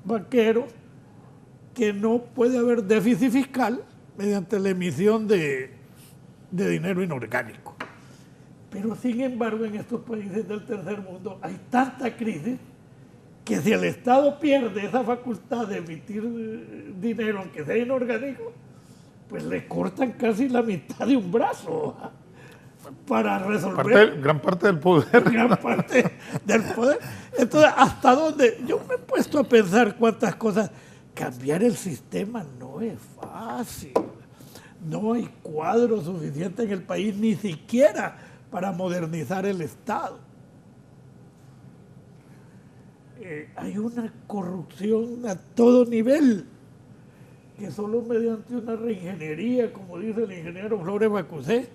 banquero, que no puede haber déficit fiscal mediante la emisión de dinero inorgánico. Pero sin embargo, en estos países del tercer mundo hay tanta crisis que si el Estado pierde esa facultad de emitir dinero, aunque sea inorgánico, pues le cortan casi la mitad de un brazo para resolver. Gran parte del poder. Gran parte del poder. Entonces, ¿hasta dónde? Yo me he puesto a pensar cuántas cosas. Cambiar el sistema no es fácil. No hay cuadro suficiente en el país, ni siquiera para modernizar el Estado. Hay una corrupción a todo nivel, que solo mediante una reingeniería, como dice el ingeniero Flores Bacusé,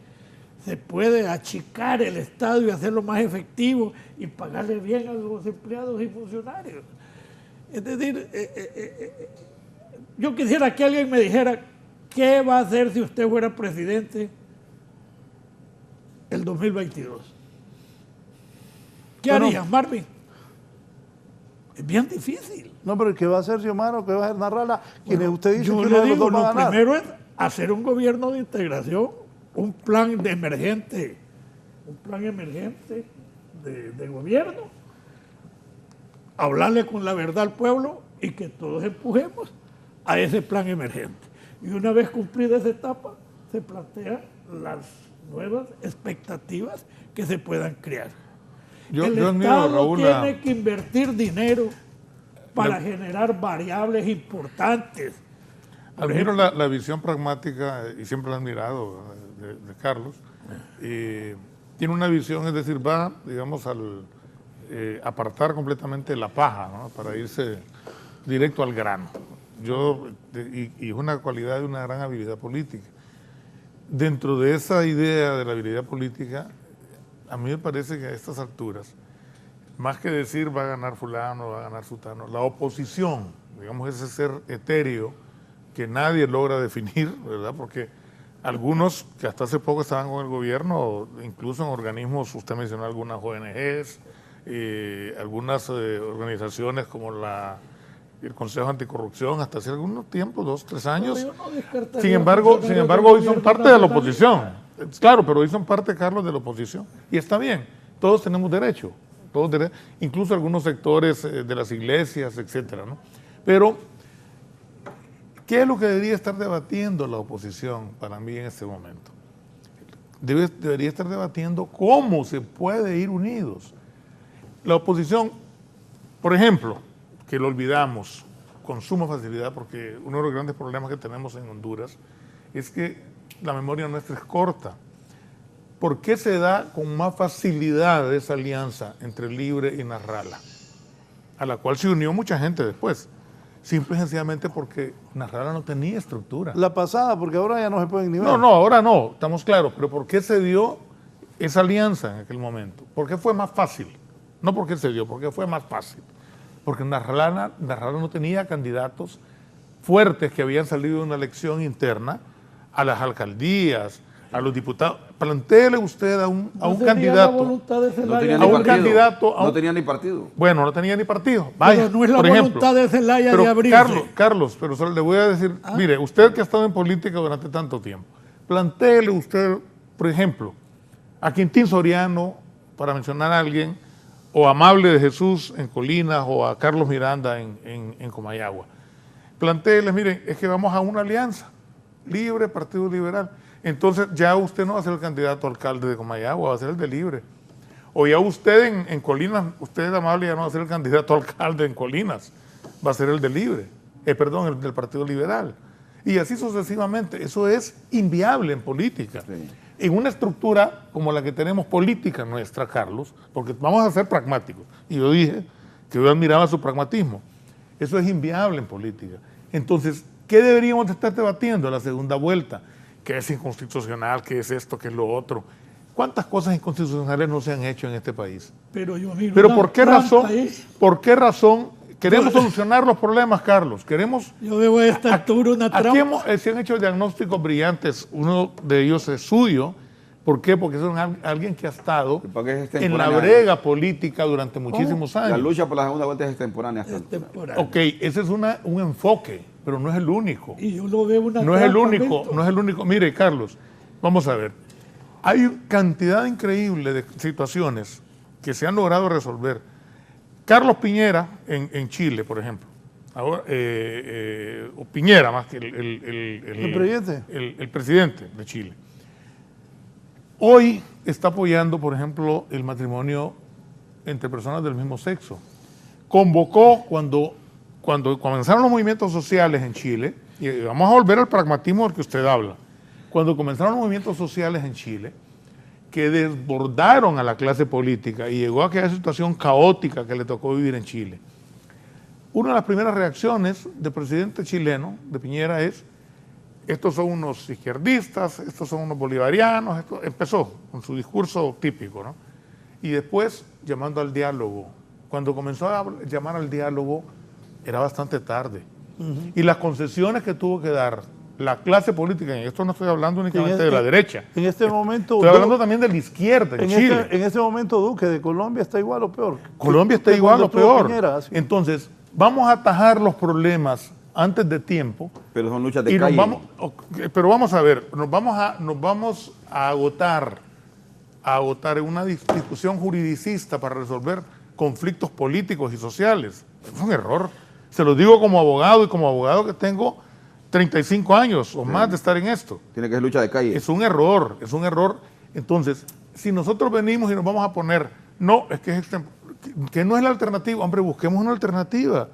se puede achicar el Estado y hacerlo más efectivo y pagarle bien a los empleados y funcionarios. Es decir, yo quisiera que alguien me dijera qué va a hacer si usted fuera presidente el 2022. ¿Qué haría, Marvin? Es bien difícil. No, pero ¿qué va a hacer Xiomara o qué va a hacer Narrala? Quienes usted dice yo que le uno de los digo, dos va a lo ganar. primero es hacer un gobierno de integración, un plan de emergente, de gobierno, hablarle con la verdad al pueblo y que todos empujemos a ese plan emergente. Y una vez cumplida esa etapa, se plantean las nuevas expectativas que se puedan crear. El Estado Raúl, tiene que invertir dinero para generar variables importantes. Admiro la visión pragmática, y siempre la he admirado, de Carlos. Tiene una visión, es decir, va, digamos, al apartar completamente la paja, ¿no? Para irse directo al grano. Y es una cualidad de una gran habilidad política. Dentro de esa idea de la habilidad política, a mí me parece que a estas alturas, más que decir va a ganar fulano, va a ganar sutano, la oposición, digamos, ese ser etéreo que nadie logra definir, ¿verdad? Porque algunos que hasta hace poco estaban con el gobierno, incluso en organismos, usted mencionó algunas ONGs, algunas organizaciones como el Consejo Anticorrupción, hasta hace algunos tiempos, 2, 3 años. Sin embargo, hoy son parte de la oposición. Claro, pero hoy son parte, Carlos, de la oposición. Y está bien, todos tenemos derecho, incluso algunos sectores de las iglesias, etcétera, ¿no? Pero, ¿qué es lo que debería estar debatiendo la oposición para mí en este momento? Debería estar debatiendo cómo se puede ir unidos. La oposición, por ejemplo, que lo olvidamos con suma facilidad, porque uno de los grandes problemas que tenemos en Honduras es que la memoria nuestra es corta. ¿Por qué se da con más facilidad esa alianza entre Libre y Narrala? A la cual se unió mucha gente después. Simple y sencillamente porque Narrala no tenía estructura. La pasada, porque ahora ya no se pueden ni ver. No, ahora no, estamos claros. Pero ¿por qué se dio esa alianza en aquel momento? ¿Por qué fue más fácil? No porque se dio, porque fue más fácil. Porque Narrala no tenía candidatos fuertes que habían salido de una elección interna a las alcaldías, a los diputados. Plantéele usted a un candidato. No tenía ni partido. Bueno, no tenía ni partido. Vaya, pero no es la voluntad de Zelaya de abrirse. Carlos, pero solo le voy a decir, mire, usted que ha estado en política durante tanto tiempo, plantéele usted, por ejemplo, a Quintín Soriano, para mencionar a alguien, o a Amable de Jesús en Colinas, o a Carlos Miranda en Comayagua. Plantéeles, miren, es que vamos a una alianza. Libre, Partido Liberal. Entonces ya usted no va a ser el candidato a alcalde de Comayagua, va a ser el de Libre. O ya usted en Colinas, usted es amable, ya no va a ser el candidato a alcalde en Colinas, va a ser el del Libre, perdón, el del Partido Liberal. Y así sucesivamente. Eso es inviable en política. Sí. En una estructura como la que tenemos política nuestra, Carlos, porque vamos a ser pragmáticos. Y yo dije que yo admiraba su pragmatismo. Eso es inviable en política. Entonces, ¿qué deberíamos de estar debatiendo en la segunda vuelta? ¿Qué es inconstitucional? ¿Qué es esto? ¿Qué es lo otro? ¿Cuántas cosas inconstitucionales no se han hecho en este país? Pero yo miro Pero una ¿por qué razón queremos solucionar los problemas, Carlos? Yo veo a esta altura una Aquí trampa. se han hecho diagnósticos brillantes. Uno de ellos es suyo. ¿Por qué? Porque es alguien que ha estado en la brega política durante muchísimos años. La lucha por la segunda vuelta es extemporánea. Ok, ese es un enfoque, pero no es el único. Y yo lo veo una No es el trampa, único, Milton. no es el único. Mire, Carlos, vamos a ver. Hay cantidad increíble de situaciones que se han logrado resolver. Carlos Piñera en Chile, por ejemplo. Ahora, o Piñera más que el presidente de Chile. Hoy está apoyando, por ejemplo, el matrimonio entre personas del mismo sexo. Convocó cuando comenzaron los movimientos sociales en Chile, y vamos a volver al pragmatismo del que usted habla, cuando comenzaron los movimientos sociales en Chile, que desbordaron a la clase política y llegó a aquella situación caótica que le tocó vivir en Chile. Una de las primeras reacciones del presidente chileno, de Piñera, es: estos son unos izquierdistas, estos son unos bolivarianos. Empezó con su discurso típico, ¿no? Y después llamando al diálogo. Cuando comenzó a llamar al diálogo, era bastante tarde. Y las concesiones que tuvo que dar la clase política, y esto no estoy hablando únicamente de la derecha. En este momento... Estoy hablando también de la izquierda en Chile. En este momento Duque de Colombia está igual o peor. Colombia está igual o peor. Piñera, entonces, vamos a atajar los problemas antes de tiempo. Pero son luchas de calle. Pero vamos a ver, nos vamos a agotar en una discusión juridicista para resolver conflictos políticos y sociales. Es un error. Se lo digo como abogado, y como abogado que tengo 35 años o más de estar en esto. Tiene que ser lucha de calle. Es un error, es un error. Entonces, si nosotros venimos y nos vamos a poner, no, es que no es la alternativa, hombre, busquemos una alternativa.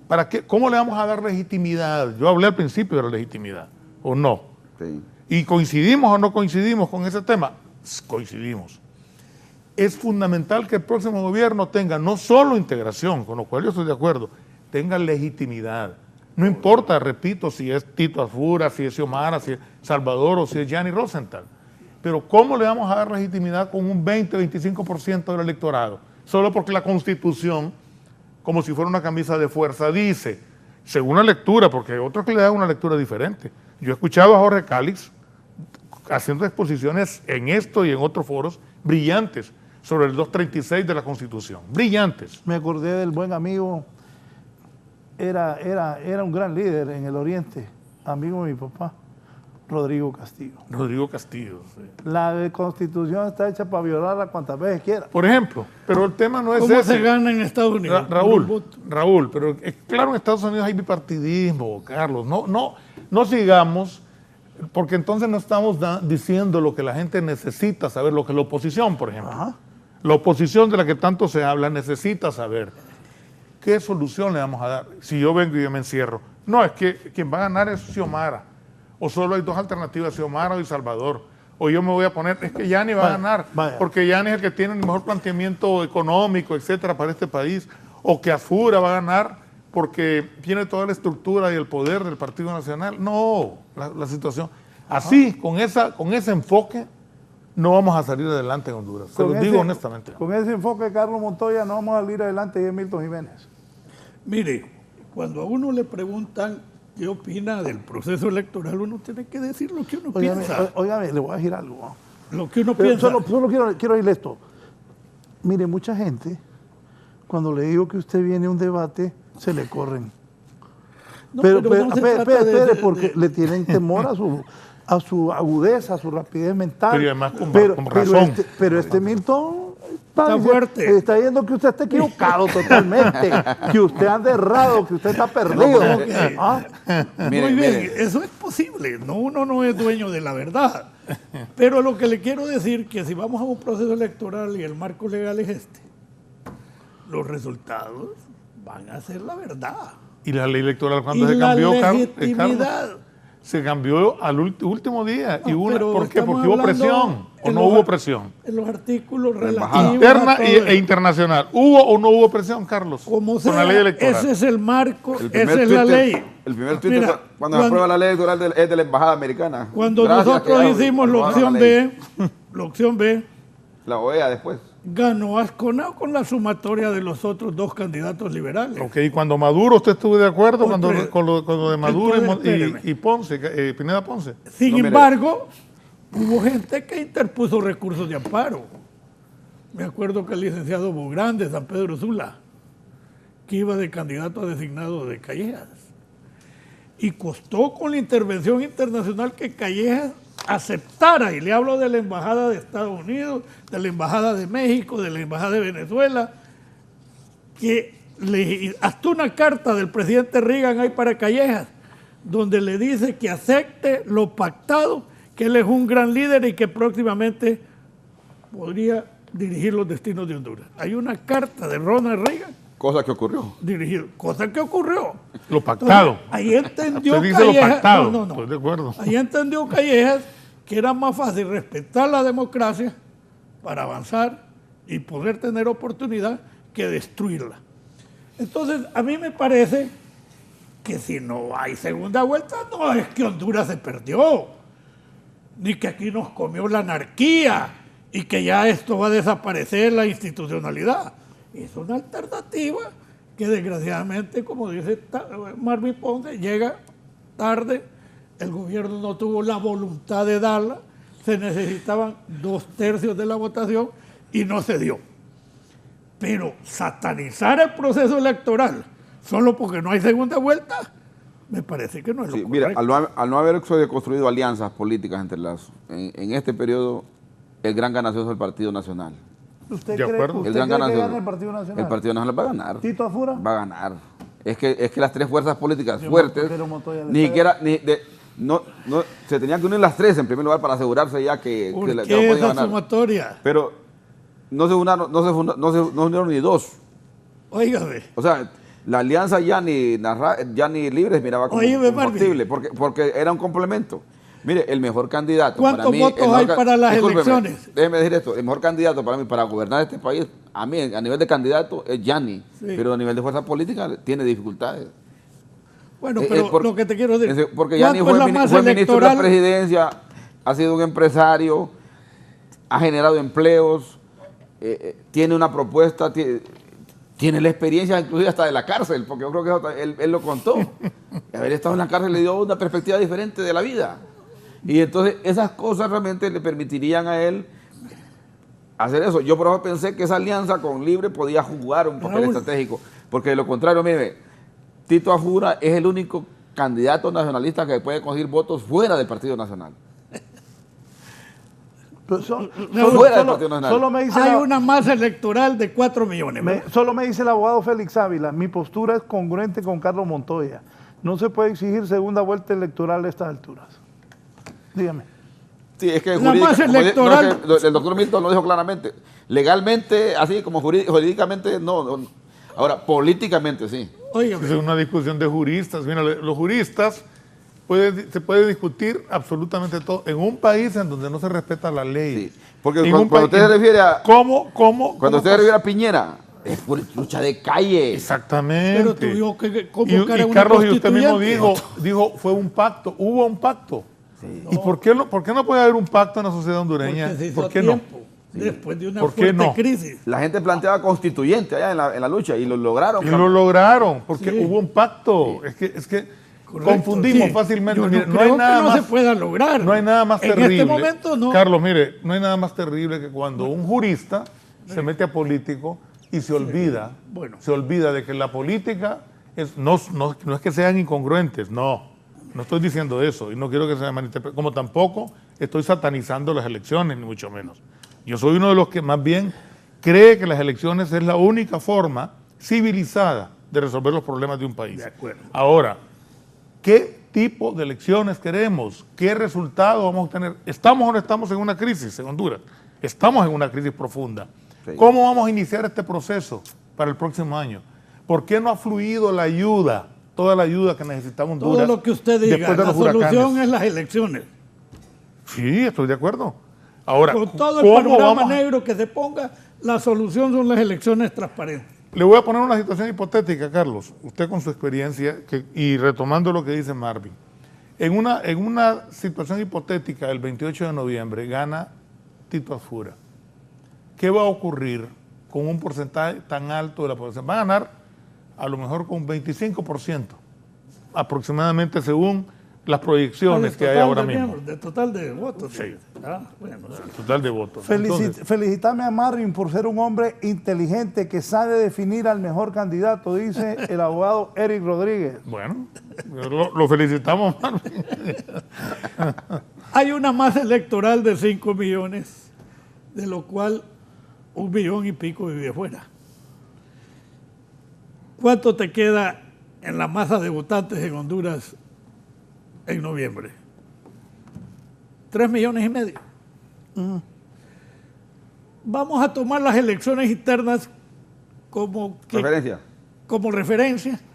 ¿Para qué? ¿Cómo le vamos a dar legitimidad? Yo hablé al principio de la legitimidad, ¿o no? Sí. ¿Y coincidimos o no coincidimos con ese tema? Coincidimos. Es fundamental que el próximo gobierno tenga no solo integración, con lo cual yo estoy de acuerdo, tenga legitimidad. No importa, repito, si es Tito Asfura, si es Xiomara, si es Salvador o si es Gianni Rosenthal. Pero ¿cómo le vamos a dar legitimidad con un 20-25% del electorado? Solo porque la Constitución, como si fuera una camisa de fuerza, dice, según la lectura, porque hay otros que le dan una lectura diferente. Yo he escuchado a Jorge Cálix haciendo exposiciones en esto y en otros foros brillantes sobre el 236 de la Constitución. Brillantes. Me acordé del buen amigo, era un gran líder en el Oriente, amigo de mi papá, Rodrigo Castillo. Rodrigo Castillo, sí. La Constitución está hecha para violarla cuantas veces quiera. Por ejemplo, pero el tema no es ¿Cómo ese. se gana en Estados Unidos? Raúl, pero claro, en Estados Unidos hay bipartidismo, Carlos. No sigamos, porque entonces no estamos diciendo lo que la gente necesita saber, lo que la oposición, por ejemplo. Ajá. La oposición de la que tanto se habla necesita saber qué solución le vamos a dar. Si yo vengo y yo me encierro, no, es que quien va a ganar es Xiomara, o solo hay dos alternativas, Xiomara y Salvador, o yo me voy a poner, es que Gianni va a ganar, porque Gianni es el que tiene el mejor planteamiento económico, etcétera, para este país, o que Asfura va a ganar porque tiene toda la estructura y el poder del Partido Nacional. No, la situación. Así, con ese enfoque, no vamos a salir adelante en Honduras. Se lo digo honestamente. Con ese enfoque de Carlos Montoya no vamos a salir adelante, y es Milton Jiménez. Mire, cuando a uno le preguntan qué opina del proceso electoral, uno tiene que decir lo que uno piensa. Óigame, le voy a decir algo. Lo que uno Pero piensa. solo quiero oírle esto. Mire, mucha gente, cuando le digo que usted viene a un debate, se le corren. No, pero no se trata espere, porque le tienen temor a su agudeza, a su rapidez mental. Pero además con razón. Pero este Milton Está fuerte. Está diciendo que usted está equivocado totalmente, que usted anda errado, que usted está perdido. ¿Ah? Mire, Muy bien, mire. eso es posible. No, uno no es dueño de la verdad. Pero lo que le quiero decir que si vamos a un proceso electoral y el marco legal es este, los resultados van a ser la verdad. Y la ley electoral, Y cuando se la cambió, legitimidad. Carlos, se cambió al último día. No, y pero ¿por qué? estamos Porque hubo hablando presión o en no los hubo ar- presión. En los artículos embajada. relativos Interna a todo e esto. internacional. ¿Hubo o no hubo presión, Carlos? Como con sea, la ley electoral. ese es el marco, El primer esa es la Twitter- ley. El primer Twitter Mira, cuando se aprueba la ley electoral es de la embajada americana. Cuando Gracias, nosotros que ya hicimos la aprobaron opción ley. B, la opción B La OEA después. ganó Asconao con la sumatoria de los otros dos candidatos liberales. Ok, y cuando Maduro, ¿usted estuvo de acuerdo Entonces, con lo de Maduro espéreme. y Ponce, Pineda Ponce? Sin No, mire. embargo, hubo gente que interpuso recursos de amparo. Me acuerdo que el licenciado Bográn de San Pedro Sula, que iba de candidato a designado de Callejas. Y costó con la intervención internacional que Callejas aceptara, y le hablo de la Embajada de Estados Unidos, de la Embajada de México, de la Embajada de Venezuela, que hasta una carta del presidente Reagan hay para Callejas, donde le dice que acepte lo pactado, que él es un gran líder y que próximamente podría dirigir los destinos de Honduras. Hay una carta de Ronald Reagan Cosa que ocurrió. dirigido, cosa que ocurrió. Lo pactado. Entonces, ahí entendió Usted dice lo Callejas, pactado. no. Estoy de acuerdo. Ahí entendió Callejas que era más fácil respetar la democracia para avanzar y poder tener oportunidad que destruirla. Entonces, a mí me parece que si no hay segunda vuelta, no es que Honduras se perdió, ni que aquí nos comió la anarquía y que ya esto va a desaparecer la institucionalidad. Es una alternativa que desgraciadamente, como dice Marvin Ponce, llega tarde, el gobierno no tuvo la voluntad de darla, se necesitaban 2/3 de la votación y no se dio. Pero satanizar el proceso electoral solo porque no hay segunda vuelta, me parece que no es lo Sí, correcto. mira, al no haber construido alianzas políticas entre en este periodo, el gran ganador es el Partido Nacional. ¿Usted De cree, acuerdo. usted El gran cree que ganador. gana el Partido Nacional? El Partido Nacional va a ganar. ¿Tito Afura? Va a ganar. Es que las tres fuerzas políticas Yo fuertes, porque era Montoya de ni siquiera, no, se tenían que unir las tres en primer lugar para asegurarse ya que ¿Por que qué podían esa ganar. sumatoria? Pero no se unieron ni dos. Óigame, O sea, la alianza ya ni Libres miraba como Óyeme, Marvin. factible, porque era un complemento. Mire, el mejor candidato ¿cuántos para mí... votos el mejor hay para las discúlpeme, elecciones? Déjeme decir esto, el mejor candidato para mí para gobernar este país, a mí, a nivel de candidato, es Yanni, Sí. pero a nivel de fuerza política tiene dificultades. bueno, pero lo que te quiero decir, Porque Yanni ¿cuánto es la masa fue ministro de la electoral? presidencia, ha sido un empresario, ha generado empleos, tiene una propuesta, tiene la experiencia inclusive hasta de la cárcel, porque yo creo que eso él lo contó. Haber estado en la cárcel le dio una perspectiva diferente de la vida. Y entonces esas cosas realmente le permitirían a él hacer eso. Yo por eso pensé que esa alianza con Libre podía jugar un papel Raúl. estratégico, porque de lo contrario, mire, Tito Afura es el único candidato nacionalista que puede conseguir votos fuera del Partido Nacional. Pero Fuera del Partido Nacional. solo me dice Hay la- una masa electoral de 4 millones. ¿verdad? solo me dice el abogado Félix Ávila, mi postura es congruente con Carlos Montoya. No se puede exigir segunda vuelta electoral a estas alturas. Dígame. Sí, es que La masa electoral- es que el doctor Milton lo dijo claramente. Legalmente, así como jurídicamente, no. Ahora, políticamente sí. Óigame, Es una discusión de juristas. Mira, los juristas se puede discutir absolutamente todo en un país en donde no se respeta la ley. Sí, porque En cuando un país- usted se refiere a... Cuando usted se refiere a Piñera, es por lucha de calle. Exactamente. pero tuvo que convocar a y una Carlos, y usted mismo constituyente. dijo, fue un pacto, hubo un pacto. ¿Y por qué no puede haber un pacto en la sociedad hondureña? Porque se hizo ¿Por qué a no? tiempo, después de una ¿Por qué fuerte no? crisis. La gente planteaba constituyente allá en la lucha y lo lograron. Y lo lograron, porque Sí. hubo un pacto. Es que Correcto, confundimos sí. fácilmente. Yo Mire, no creo que no se pueda lograr. No hay nada más en terrible. este momento no. Carlos, mire, no hay nada más terrible que cuando un jurista se mete a político y se olvida, Bueno. se olvida de que la política no es que sean incongruentes, no estoy diciendo eso y no quiero que se malinterprete, como tampoco estoy satanizando las elecciones, ni mucho menos. Yo soy uno de los que más bien cree que las elecciones es la única forma civilizada de resolver los problemas de un país. De acuerdo. Ahora, ¿qué tipo de elecciones queremos? ¿Qué resultado vamos a obtener? ¿Estamos o no estamos en una crisis en Honduras? Estamos en una crisis profunda. Sí. ¿Cómo vamos a iniciar este proceso para el próximo año? ¿Por qué no ha fluido la ayuda, toda la ayuda que necesitamos Honduras? Todo lo que usted diga, después de la los huracanes? solución es las elecciones. Sí, estoy de acuerdo. Ahora, Con todo el ¿cómo panorama vamos? negro que se ponga, la solución son las elecciones transparentes. Le voy a poner una situación hipotética, Carlos. Usted con su experiencia y retomando lo que dice Marvin. En una situación hipotética, el 28 de noviembre, gana Tito Asfura. ¿Qué va a ocurrir con un porcentaje tan alto de la población? Va a ganar a lo mejor con 25%, aproximadamente según las proyecciones que hay ahora mismo. De total de votos. Sí. Bueno, Total de votos. Entonces, Felicitarme a Marvin por ser un hombre inteligente que sabe definir al mejor candidato, dice el abogado Eric Rodríguez. bueno, lo felicitamos, Marvin. hay una masa electoral de 5 millones, de lo cual 1 millón y pico vive fuera. ¿Cuánto te queda en la masa de votantes en Honduras en noviembre? 3,5 millones. Vamos a tomar las elecciones internas como referencia.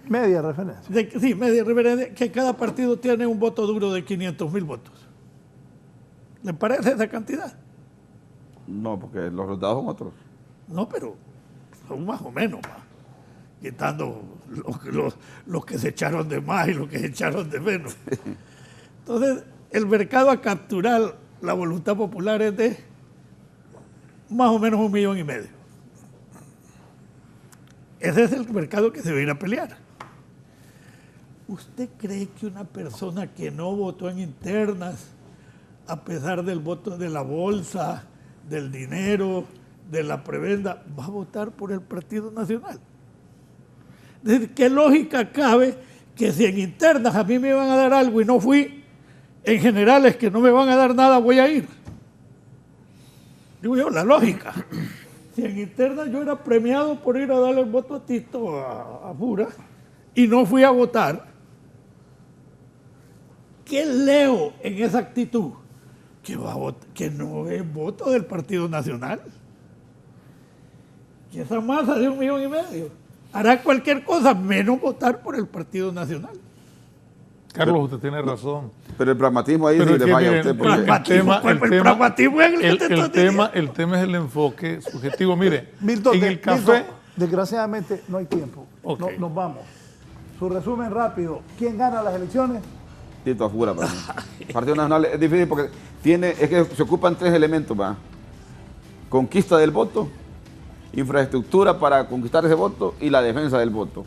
Media referencia. Media referencia, que cada partido tiene un voto duro de 500,000 votos. ¿Le parece esa cantidad? No, porque los resultados son otros. No, pero son más o menos, quitando los que se echaron de más y los que se echaron de menos. Entonces, el mercado a capturar la voluntad popular es de más o menos 1,5 millones. Ese es el mercado que se va a ir a pelear. ¿Usted cree que una persona que no votó en internas, a pesar del voto de la bolsa, del dinero, de la prebenda, va a votar por el Partido Nacional? Es decir, ¿qué lógica cabe que si en internas a mí me iban a dar algo y no fui, en generales que no me van a dar nada voy a ir? Digo yo, la lógica. Si en internas yo era premiado por ir a darle el voto a Tito, a Fura, y no fui a votar, ¿qué leo en esa actitud? Que no es voto del Partido Nacional. Que esa masa de 1,5 millones hará cualquier cosa menos votar por el Partido Nacional. Carlos, usted tiene razón. Pero el pragmatismo ahí Pero sí es le que falla a miren, usted. Porque el pragmatismo es el que te estoy diciendo. el tema es el enfoque subjetivo. Mire, Milton, en el café... Milton, desgraciadamente no hay tiempo. Ok. Nos vamos. Su resumen rápido. ¿Quién gana las elecciones? Tito Asfura para mí. El Partido Nacional es difícil porque es que se ocupan 3 elementos, ¿va? Conquista del voto, infraestructura para conquistar ese voto y la defensa del voto.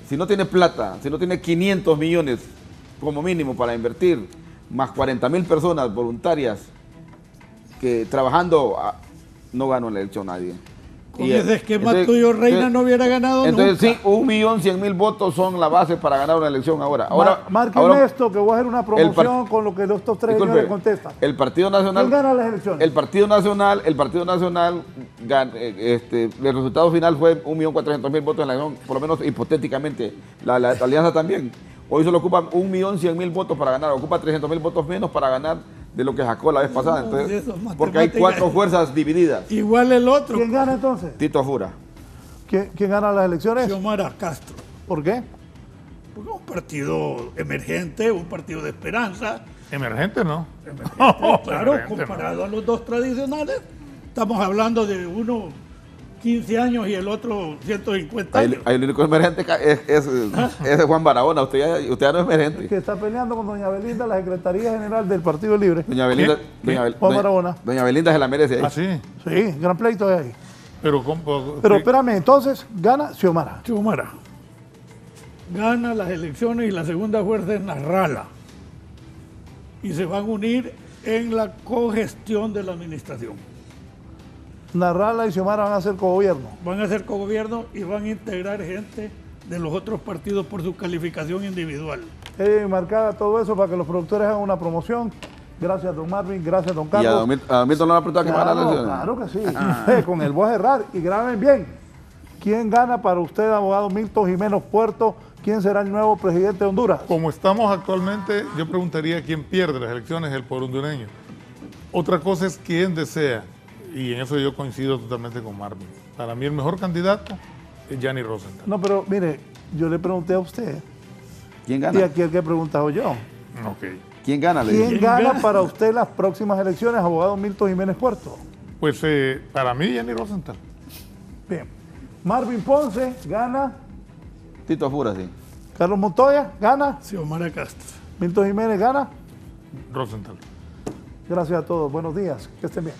Si no tiene plata, si no tiene 500 millones como mínimo para invertir, más 40,000 personas voluntarias que trabajando, no ganó la elección nadie. Con ese esquema tuyo, Reina no hubiera ganado entonces, nunca. Sí, 1.100.000 votos son la base para ganar una elección ahora. Marquen esto, que voy a hacer una promoción con lo que estos 3 señores contestan. El Partido Nacional... ¿Quién gana las elecciones? El Partido Nacional el resultado final fue 1.400.000 votos en la elección, por lo menos hipotéticamente. La alianza también. Hoy solo ocupan 1.100.000 votos para ganar, ocupa 300.000 votos menos para ganar de lo que sacó la vez pasada. Entonces, porque hay 4 fuerzas divididas. Igual el otro. ¿Quién gana entonces? Tito Asfura. ¿Quién gana las elecciones? Xiomara Castro. ¿Por qué? Porque es un partido emergente, un partido de esperanza. Emergente, ¿no? Claro, Emergente, comparado a los dos tradicionales, estamos hablando de uno 15 años y el otro 150 años. El único emergente es Juan Barahona. Usted ya no es emergente. Que está peleando con doña Belinda, la Secretaría General del Partido Libre. Doña Belinda, Juan Barahona. Doña Belinda se la merece ahí. ¿Ah, sí? Sí, gran pleito de ahí. Pero espérame, entonces gana Xiomara. Xiomara gana las elecciones y la segunda fuerza es Narrala. Y se van a unir en la cogestión de la administración. Narrala y Xiomara van a ser cogobierno. Van a ser cogobierno y van a integrar gente de los otros partidos por su calificación individual. Marcada todo eso para que los productores hagan una promoción Gracias, don Marvin. Gracias, don Y Carlos. a don Milton no le ha preguntado quién va a ganar las elecciones. Claro que sí. Con él voy a cerrar. Y graben bien. ¿Quién gana para usted, abogado Milton Jiménez Puerto? ¿Quién será el nuevo presidente de Honduras? Como estamos actualmente, yo preguntaría quién pierde las elecciones, el pueblo hondureño. Otra cosa es quién desea, y en eso yo coincido totalmente con Marvin. Para mí el mejor candidato es Gianni Rosenthal. No, pero mire, yo le pregunté a usted. ¿Quién Y gana? aquí el que he preguntado yo. Ok. ¿Quién gana? Le ¿Quién dije. gana para usted las próximas elecciones, abogado Milton Jiménez Puerto? Pues para mí Gianni Rosenthal. Bien. Marvin Ponce gana. Tito Fura, sí. Carlos Montoya gana. Xiomara Castro. Milton Jiménez gana. Rosenthal. Gracias a todos. Buenos días. Que estén bien.